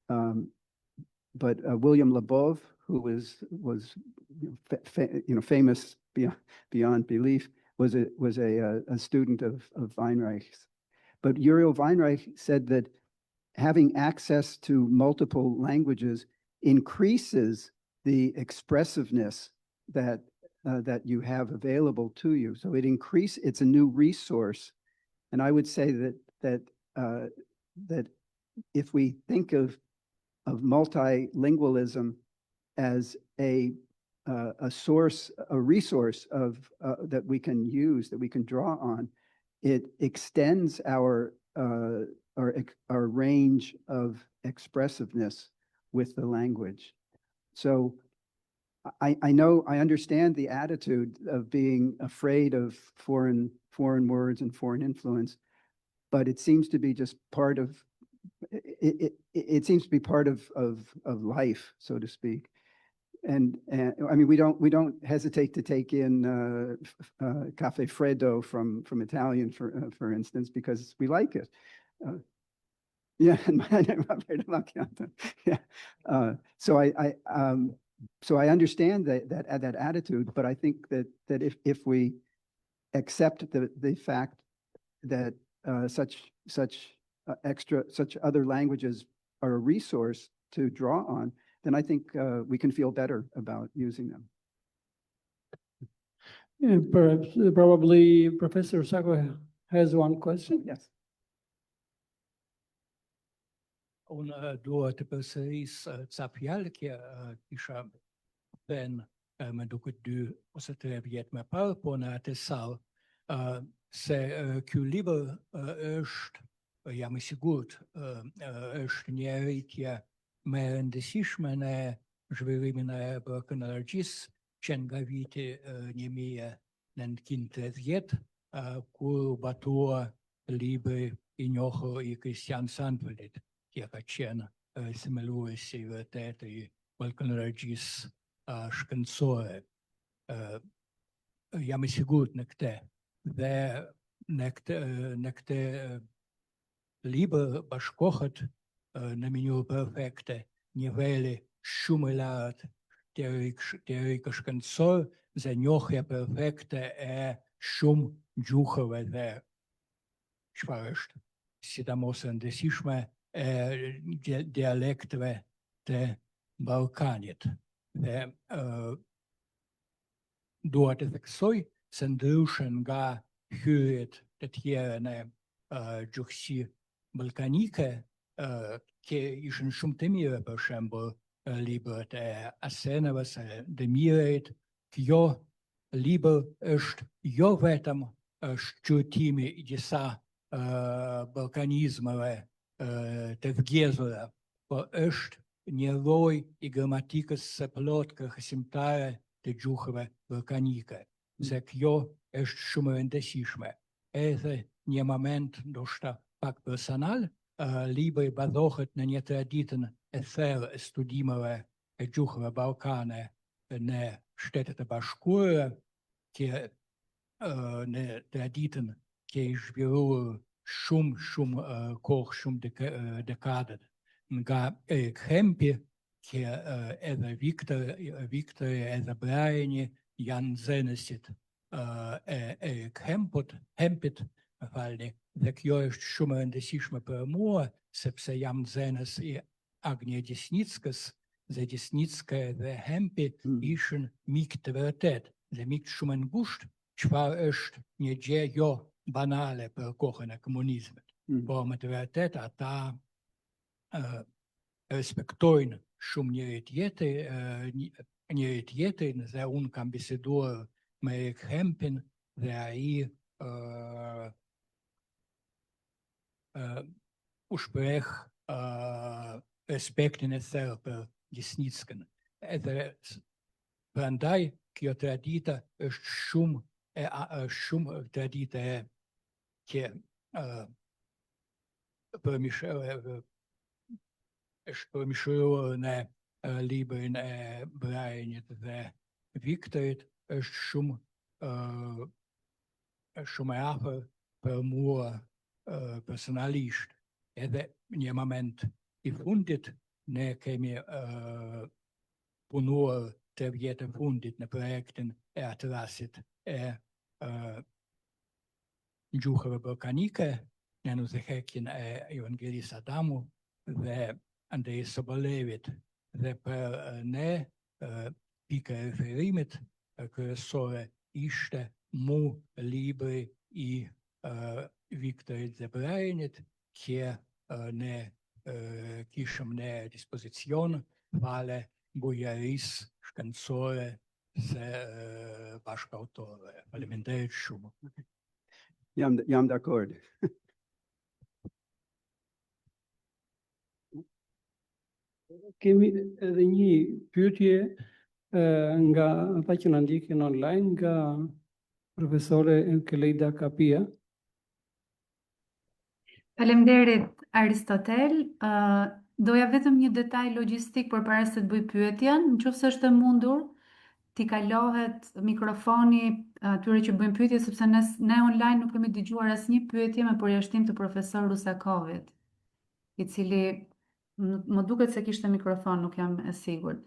But William Labov, who was famous beyond belief, was a student of Weinreich's. But Uriel Weinreich said that having access to multiple languages increases the expressiveness that you have available to you. So it's a new resource. And I would say that if we think of multilingualism as a resource that we can use, that we can draw on, it extends our range of expressiveness with the language. So I understand the attitude of being afraid of foreign words and foreign influence, but it seems to be just part of it seems to be part of life, so to speak. And I mean, we don't hesitate to take in caffè freddo from Italian, for instance, because we like it. Yeah, yeah. So I understand that attitude, but I think that if we accept the fact that such other languages are a resource to draw on, then I think we can feel better about using them. Yeah, perhaps, probably Professor Sako has one question. Yes. Unë dua të përsëris ca fjalë që kisha thënë me duket 2 ose 3 vjet më parë, po në atë sallë se ky libër është, jam I sigurt, është një rritje më e rëndësishme në zhvillimin e ballkanologjisë që nga viti 1930, kur u batua libri I njohur I Christian Sandfellit, që ka qenë themeluesi I vërtet I ballkanologjisë shkencore. Jam I sigurt në këtë. Dhe në këtë libër bashkohet në mënyrë perfekte niveli shumë I lartë teorik shkencor dhe njohja perfekte e shumë gjuhëve dhe çfarë është sidomos e rëndësishme e dialekteve të Ballkanit. Dhe dua të theksoj se ndryshe nga hyrjet të tjera në gjuhësi ballkanike, që ishin shumë të mira, për shembull librat e Asenëve së Demirit, kjo libër është jo vetëm shqyrtimi I disa ballkanizmeve të vjedhura, por është një lloj I gramatikës së plot kërkësimtare të gjuhëve balkanike, se kjo është shumë e rëndësishme. Edhe një moment ndoshta pak personal, libri bazohet në një traditën e thellë e studimeve e gjuhëve ballkane në Shtetet e Bashkuara, që në traditën që I zhvilluar shumë kohë, shumë dekadët nga Krempi, që edhe Viktor edhe Briani janë nxënësit e Hempit, më falni, dhe kjo është shumë e rëndësishme për mua, sepse jam nxënës I Agnie Gjisnickës, dhe Gjisnicka dhe Hempi ishin mikë të vërtet, dhe mikë shumë ngushtë, çfarë është një gjë jo banale për kohën e komunizmit. Po më të vërtet ata respektojnë shumë njëri tjetrin dhe unë kam biseduar me Hempin dhe ai u shpreh respektin e thellë për Gjisnickën. Edhe prandaj kjo tradita është shumë tradita që është përmishëruar në librin e Brianit dhe Viktorit, është shumë e afër për mua personalisht. Edhe një moment I fundit, ne kemi punuar 3 vjet e fundit në projektin e atlasit e gjuhëve balkanike, në udhëheqjen e Evangelis Adamu dhe Andrej Sobolevit, dhe për ne pika e referimit kryesore ishte libri I Viktorit dhe Brianit, që ne kishëm në dispozicion vale bujarisë shkencore dhe bashkëautorëve. Faleminderit shumë. Jam dakord. Kemi edhe një pyetje nga ata që na ndjekin online, nga profesore Keleida Kapia. Faleminderit Aristotel. Doja vetëm një detaj logjistik përpara se të bëj pyetjen, nëse është e mundur, t'i kalohet mikrofoni atyre që bëjnë pyetje, sepse ne online nuk kemi dëgjuar asnjë pyetje me përjashtim të profesor Rusakovit, I cili më duket se kishte mikrofon, nuk jam e sigurt.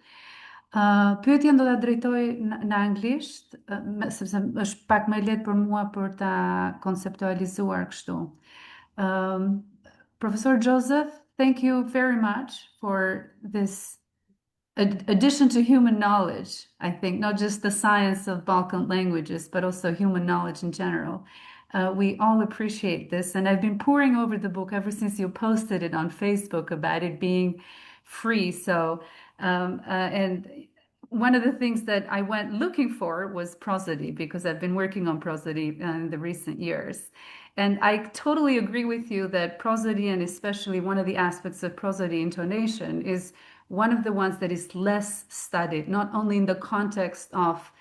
Pyetjen do ta drejtoj në anglisht, sepse është pak më lehtë për mua për ta konceptualizuar kështu. Professor Joseph, thank you very much for this addition to human knowledge, I think, not just the science of Balkan languages, but also human knowledge in general. We all appreciate this, and I've been poring over the book ever since you posted it on Facebook about it being free. So, and one of the things that I went looking for was prosody, because I've been working on prosody in the recent years. And I totally agree with you that prosody, and especially one of the aspects of prosody, intonation, is one of the ones that is less studied, not only in the context of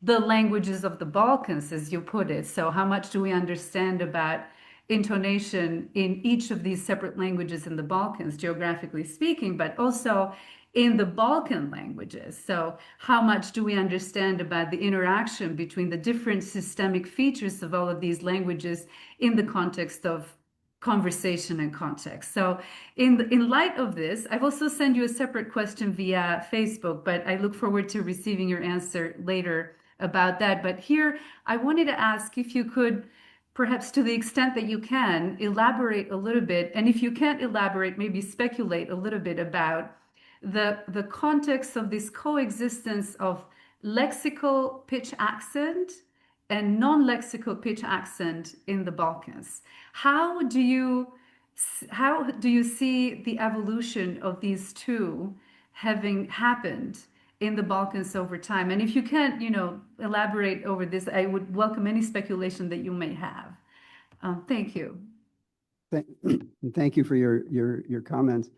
the languages of the Balkans, as you put it. So how much do we understand about intonation in each of these separate languages in the Balkans, geographically speaking, but also in the Balkan languages? So how much do we understand about the interaction between the different systemic features of all of these languages in the context of conversation and context? So in light of this, I've also sent you a separate question via Facebook, but I look forward to receiving your answer later about that. But here, I wanted to ask if you could, perhaps to the extent that you can, elaborate a little bit, and if you can't elaborate, maybe speculate a little bit about the context of this coexistence of lexical pitch accent and non-lexical pitch accent in the Balkans. How do you see the evolution of these two having happened in the Balkans over time? And if you can't, elaborate over this, I would welcome any speculation that you may have. Thank you. Thank you for your comments.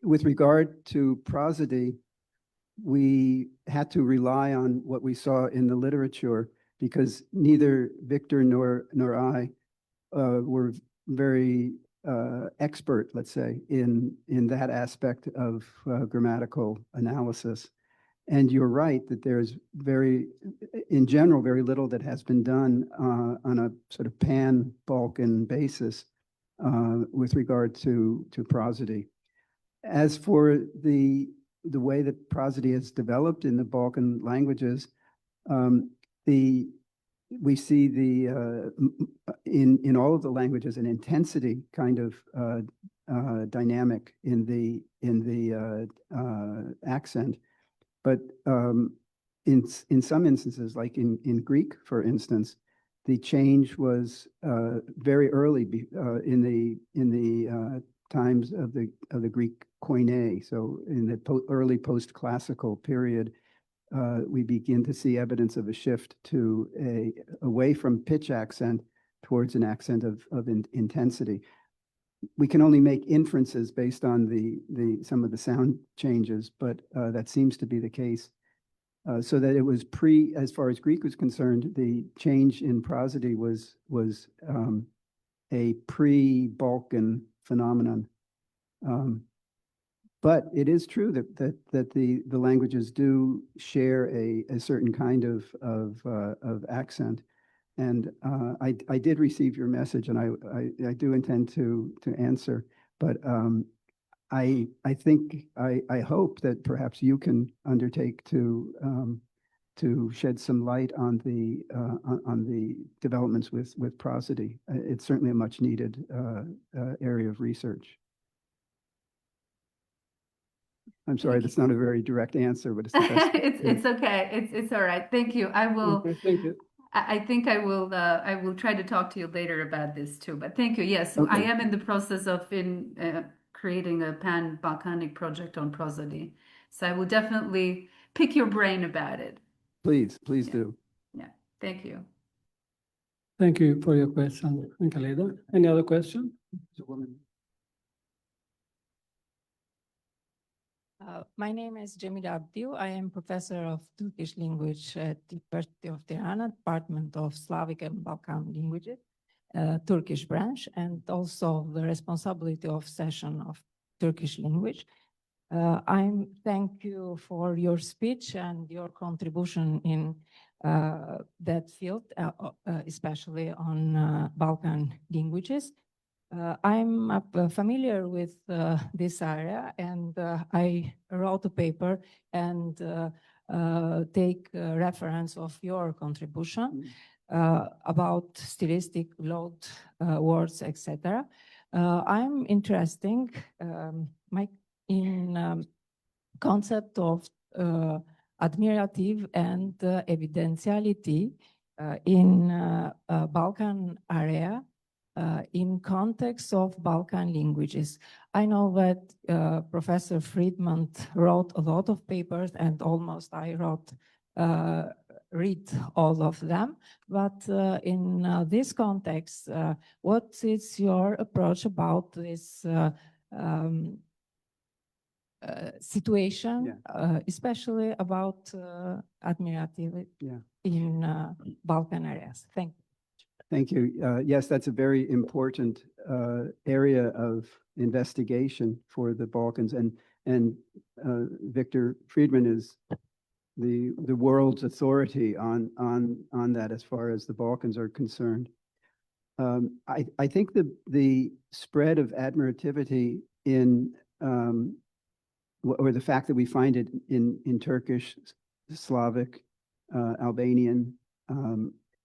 with regard to prosody, we had to rely on what we saw in the literature because neither Victor nor I were very expert, let's say, in that aspect of grammatical analysis. And you're right that there's in general, very little that has been done on a sort of pan-Balkan basis with regard to prosody. As for the way that prosody has developed in the Balkan languages, we see in all of the languages an intensity kind of dynamic in the accent, but in some instances, like in Greek, for instance, the change was very early in the times of the Greek Koine. So in the early post-classical period, we begin to see evidence of a shift to away from pitch accent towards an accent of intensity. We can only make inferences based on some of the sound changes, but that seems to be the case. So that it was as far as Greek was concerned, the change in prosody was a pre-Balkan phenomenon. But it is true that the languages do share a certain kind of accent. And I did receive your message, and I do intend to answer. But I hope that perhaps you can undertake to shed some light on the developments with prosody. It's certainly a much needed area of research. I'm sorry, that's not a very direct answer, but it's the best. It's okay. It's all right. Thank you. I will. Okay, thank you. I think I will try to talk to you later about this too. But thank you. Yes, Okay. I am in the process of creating a pan-Balkanic project on prosody. So I will definitely pick your brain about it. Please Yeah. do. Yeah. Thank you. Thank you for your question, Kaleda. Any other question? My name is Cemile Abdiu. I am professor of Turkish language at the University of Tirana, Department of Slavic and Balkan Languages, Turkish branch, and also the responsibility of session of Turkish language. Thank you for your speech and your contribution in that field, especially on Balkan languages. I'm familiar with this area, and I wrote a paper and take reference of your contribution about stylistic load words, etc. I'm interested in concept of admirative and evidentiality in Balkan area. In context of Balkan languages. I know that Professor Friedman wrote a lot of papers, and almost I read all of them. But in this context, what is your approach about this situation, especially about admirative in Balkan areas? Thank you. Thank you. Yes, that's a very important area of investigation for the Balkans, and Victor Friedman is the world's authority on that as far as the Balkans are concerned. I think the spread of admirativity in or the fact that we find it in Turkish, Slavic, Albanian,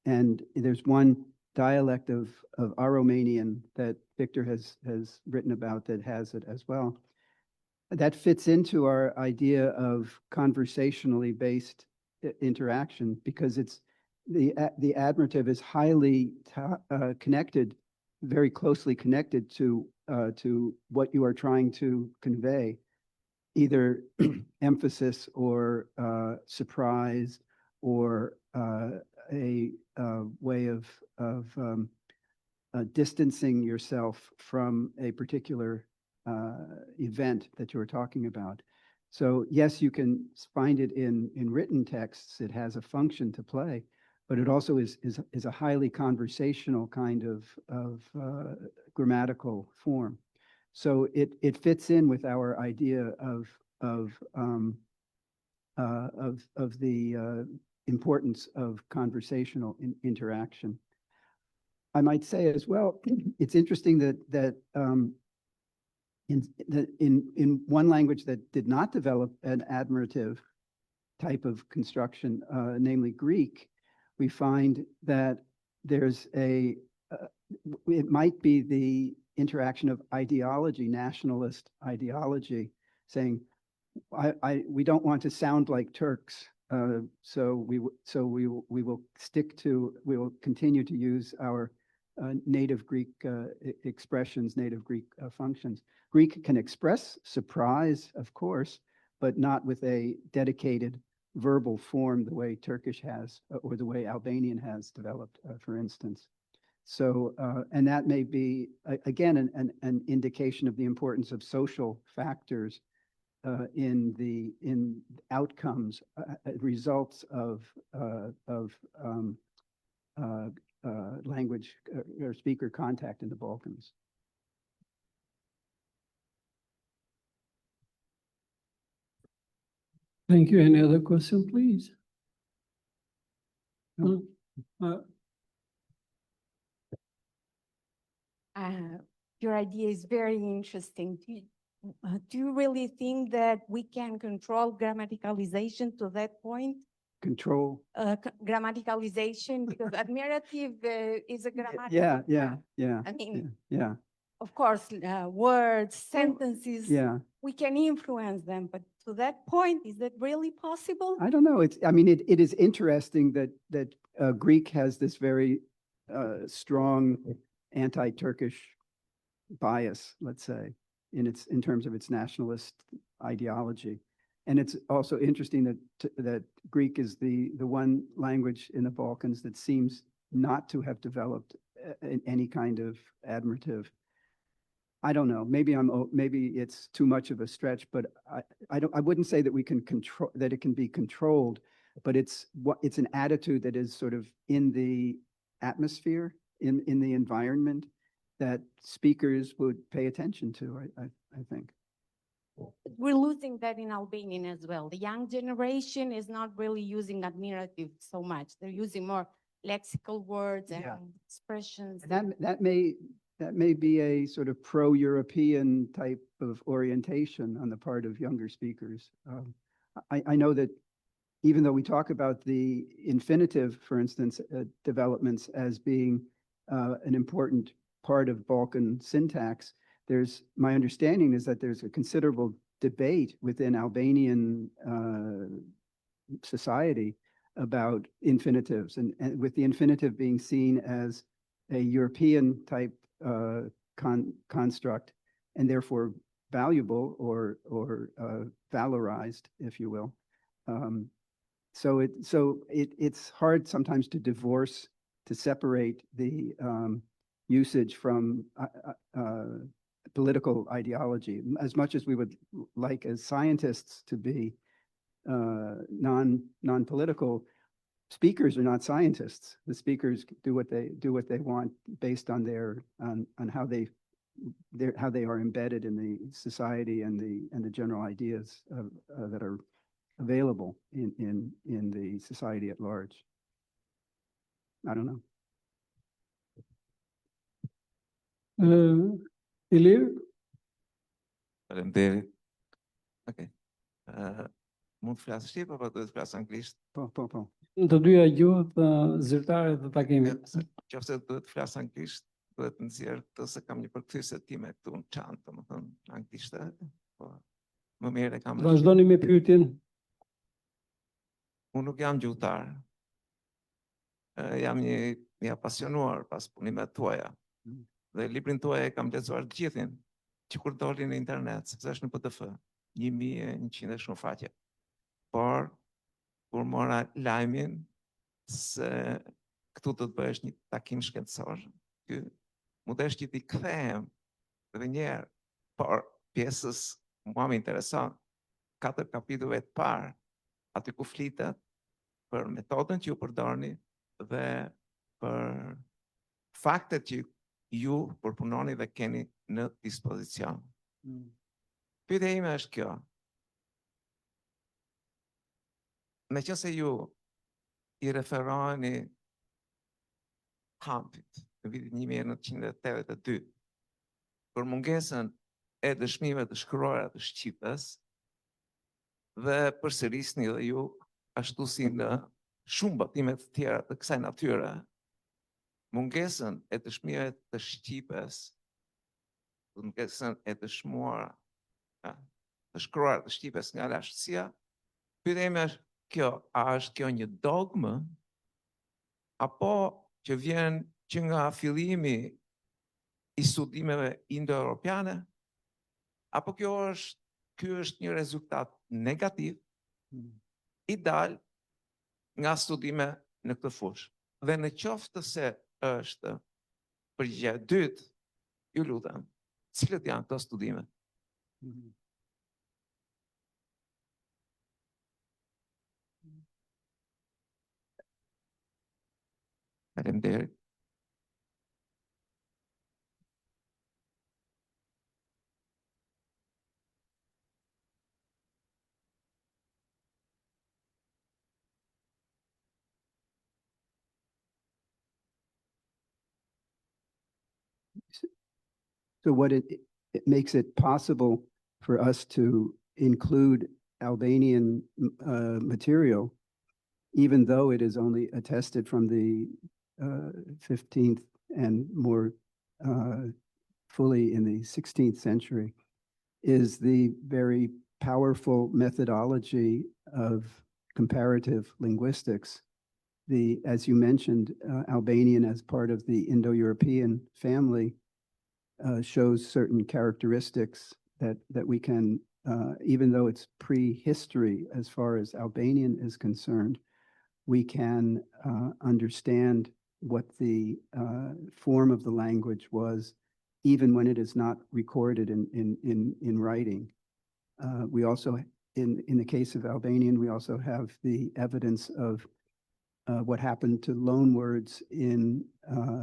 and there's one dialect of Aromanian that Victor has written about that has it as well. That fits into our idea of conversationally based interaction because it's the admirative is highly connected, very closely connected to what you are trying to convey, either emphasis or surprise or a way of distancing yourself from a particular event that you were talking about. So yes, you can find it in written texts. It has a function to play, but it also is a highly conversational kind of grammatical form. So it fits in with our idea of the importance of conversational interaction. I might say as well, it's interesting that in one language that did not develop an admirative type of construction, namely Greek, we find that there's it might be the interaction of ideology, nationalist ideology, saying, we don't want to sound like Turks, so we will continue to use our native Greek expressions, native Greek functions. Greek can express surprise, of course, but not with a dedicated verbal form the way Turkish has, or the way Albanian has developed, for instance. So, and that may be, again, an indication of the importance of social factors in outcomes, results of language or speaker contact in the Balkans. Thank you. Any other question, please? No? Your idea is very interesting. Do you really think that we can control grammaticalization to that point? Control. Grammaticalization, because admirative is a grammatical. Yeah. I mean, yeah. Of course, words, sentences, Yeah. we can influence them, but to that point, is that really possible? I don't know. I mean, it is interesting that Greek has this very strong anti-Turkish bias, let's say, in terms of its nationalist ideology. And it's also interesting that Greek is the one language in the Balkans that seems not to have developed any kind of admirative. I don't know. Maybe it's too much of a stretch, but I wouldn't say that we can control, that it can be controlled, but it's an attitude that is sort of in the atmosphere, in the environment, that speakers would pay attention to, I think. We're losing that in Albanian as well. The young generation is not really using admirative so much. They're using more lexical words and expressions. And that may be a sort of pro-European type of orientation on the part of younger speakers. I know that even though we talk about the infinitive, for instance, developments as being an important part of Balkan syntax, my understanding is that there's a considerable debate within Albanian society about infinitives, and with the infinitive being seen as a European type construct, and therefore valuable or valorized, if you will. So it's hard sometimes to separate the usage from political ideology. As much as we would like as scientists to be non-political, speakers are not scientists. The speakers do what they want based on how they are embedded in the society and the general ideas that are available in the society at large. I don't know. Ilir? Faleminderit. Okay. Mund të flasë shqip apo duhet të flas anglisht? Po. Në të dyja gjuhët zyrtare të takimit. Qofse duhet të flas anglisht, duhet të nxjerr këtë se kam një përkthyese time këtu në çantë, domethënë anglisht, po më mirë e kam. Vazhdoni me pyetjen. Unë nuk jam gjuhëtar. Jam një apasionuar pas punimeve tuaja. Dhe librin tuaj e kam lexuar të gjithin, që kur doli në internet, sepse është në PDF, 1100 shumë faqe. Por kur mora lajmin se këtu do të bëhesh një takim shkencor, ky mundesh që t'i kthehem edhe një herë, por pjesës mua më intereson 4 kapitujve të parë, aty ku flitet për metodën që ju përdorni dhe për faktet që ju përpunoni dhe keni në dispozicion. Pyetja ime është kjo. Meqense ju i referoheni Kampit në vitin 1982 për mungesën e dëshmive të shkruara të Shqipës dhe përsërisni dhe ju ashtu si në shumë botime të tjera të kësaj natyre, mungesën e dëshmive të Shqipës, mungesën e dëshmuara të shkruara të Shqipës nga lashtësia, pyetja ime është kjo, a është kjo një dogmë apo që vjen që nga fillimi i studimeve indo-europiane, apo ky është një rezultat negativ i dal nga studime në këtë fushë. Dhe në qoftë se është përgjigjja e dytë, ju lutem, cilët janë këto studime? Faleminderit. So what it makes it possible for us to include Albanian material, even though it is only attested from the 15th and more fully in the 16th century, is the very powerful methodology of comparative linguistics. As you mentioned, Albanian as part of the Indo-European family shows certain characteristics that we can, even though it's prehistory as far as Albanian is concerned, we can understand what the form of the language was, even when it is not recorded in writing. We also, in the case of Albanian, we also have the evidence of what happened to loan words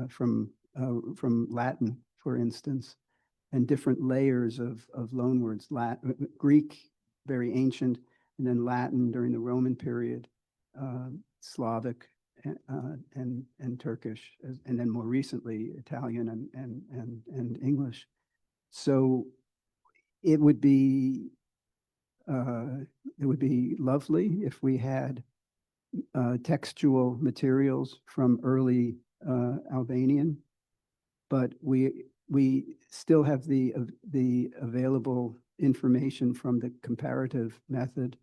from Latin, for instance, and different layers of loan words. Greek, very ancient, and then Latin during the Roman period, Slavic, and Turkish, and then more recently Italian and English. So it would be lovely if we had textual materials from early Albanian, but we still have the available information from the comparative method,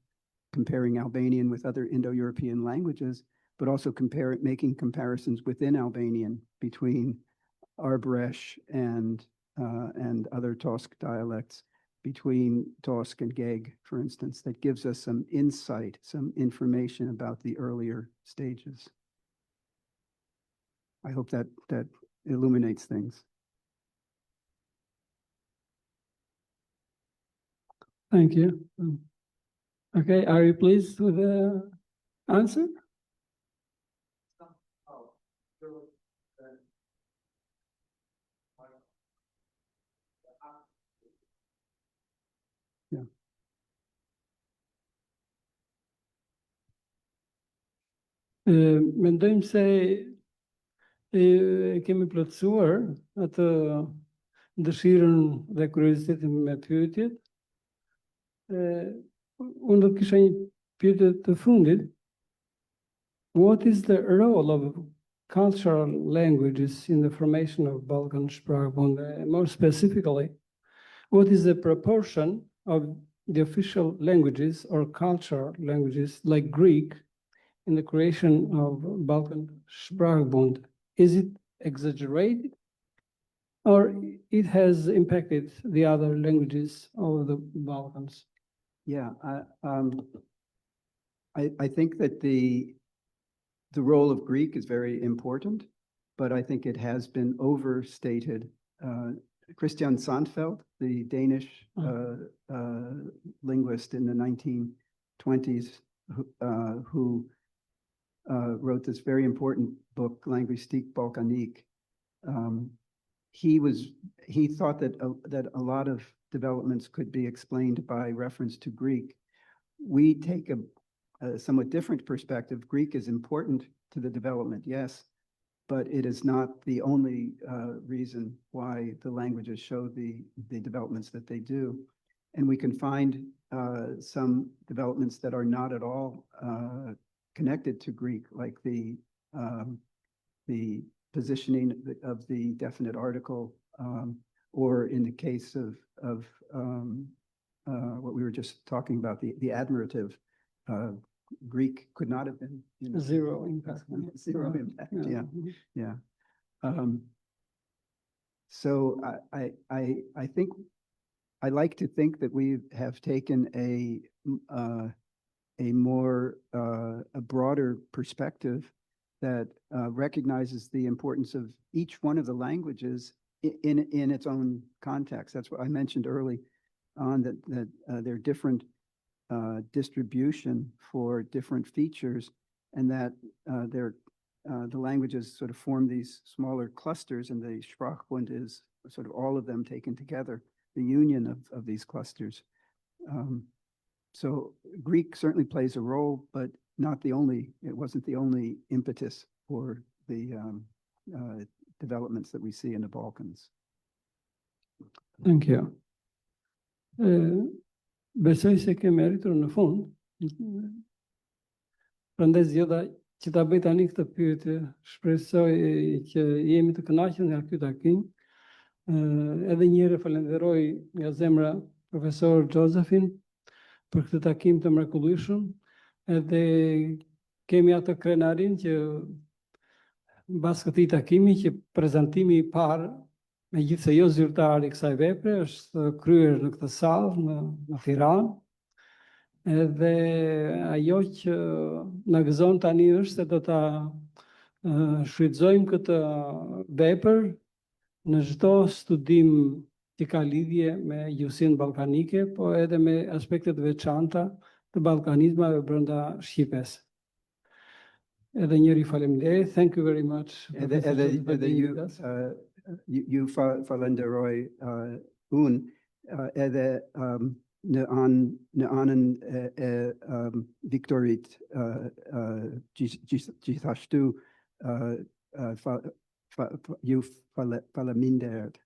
comparing Albanian with other Indo-European languages, but also making comparisons within Albanian between Arbresh and other Tosk dialects, between Tosk and Geg, for instance, that gives us some insight, some information about the earlier stages. I hope that illuminates things. Thank you. Okay, are you pleased with the answer? Yeah. Mendojmë se kemi plotësuar atë dëshirën dhe kuriozitetin me pyetjet. Unë do të kisha një pyetje të fundit. What is the role of cultural languages in the formation of Balkan Sprachbund? More specifically, what is the proportion of the official languages or cultural languages like Greek in the creation of Balkan Sprachbund? Is it exaggerated or it has impacted the other languages of the Balkans? Yeah, I think that the role of Greek is very important, but I think it has been overstated Christian Sandfeld, the Danish linguist in the 1920s, who wrote this very important book, Linguistique Balkanique. He thought that a lot of developments could be explained by reference to Greek. We take a somewhat different perspective. Greek is important to the development, yes, but it is not the only reason why the languages show the developments that they do. And we can find some developments that are not at all connected to Greek, like the positioning of the definite article, or in the case of what we were just talking about, the admirative. Greek could not have been Zero impact. Zero impact. Yeah, Mhm. yeah. So I think I like to think that we have taken a broader perspective that recognizes the importance of each one of the languages in its own context. That's what I mentioned early on, that they're different distribution for different features, and that the languages sort of form these smaller clusters, and the Sprachbund is sort of all of them taken together, the union of these clusters. So Greek certainly plays a role, but not the only. It wasn't the only impetus for the developments that we see in the Balkans. Thank you. Besoj se kemi arritur në fund. Prandaj zgjodha që ta bëj tani këtë pyetje. Shpresoj që jemi të kënaqur nga ky takim. Edhe një herë falenderoj nga zemra profesor Josephine për këtë takim të mrekullueshëm. Edhe kemi atë krenarin që mbas këtij takimi që prezantimi i parë, megjithëse jo zyrtar i kësaj vepre, është kryer në këtë sallë në Tiranë. Edhe ajo që na gëzon tani është se do ta shfrytëzojmë këtë vepër në çdo studim që ka lidhje me gjuhësinë ballkanike, po edhe me aspektet e veçanta të ballkanizmave brenda Shqipërisë. Edhe njëri faleminderit. Thank you very much. Ju falenderoj unë edhe në anën e Viktorit gjithashtu ju faleminderit.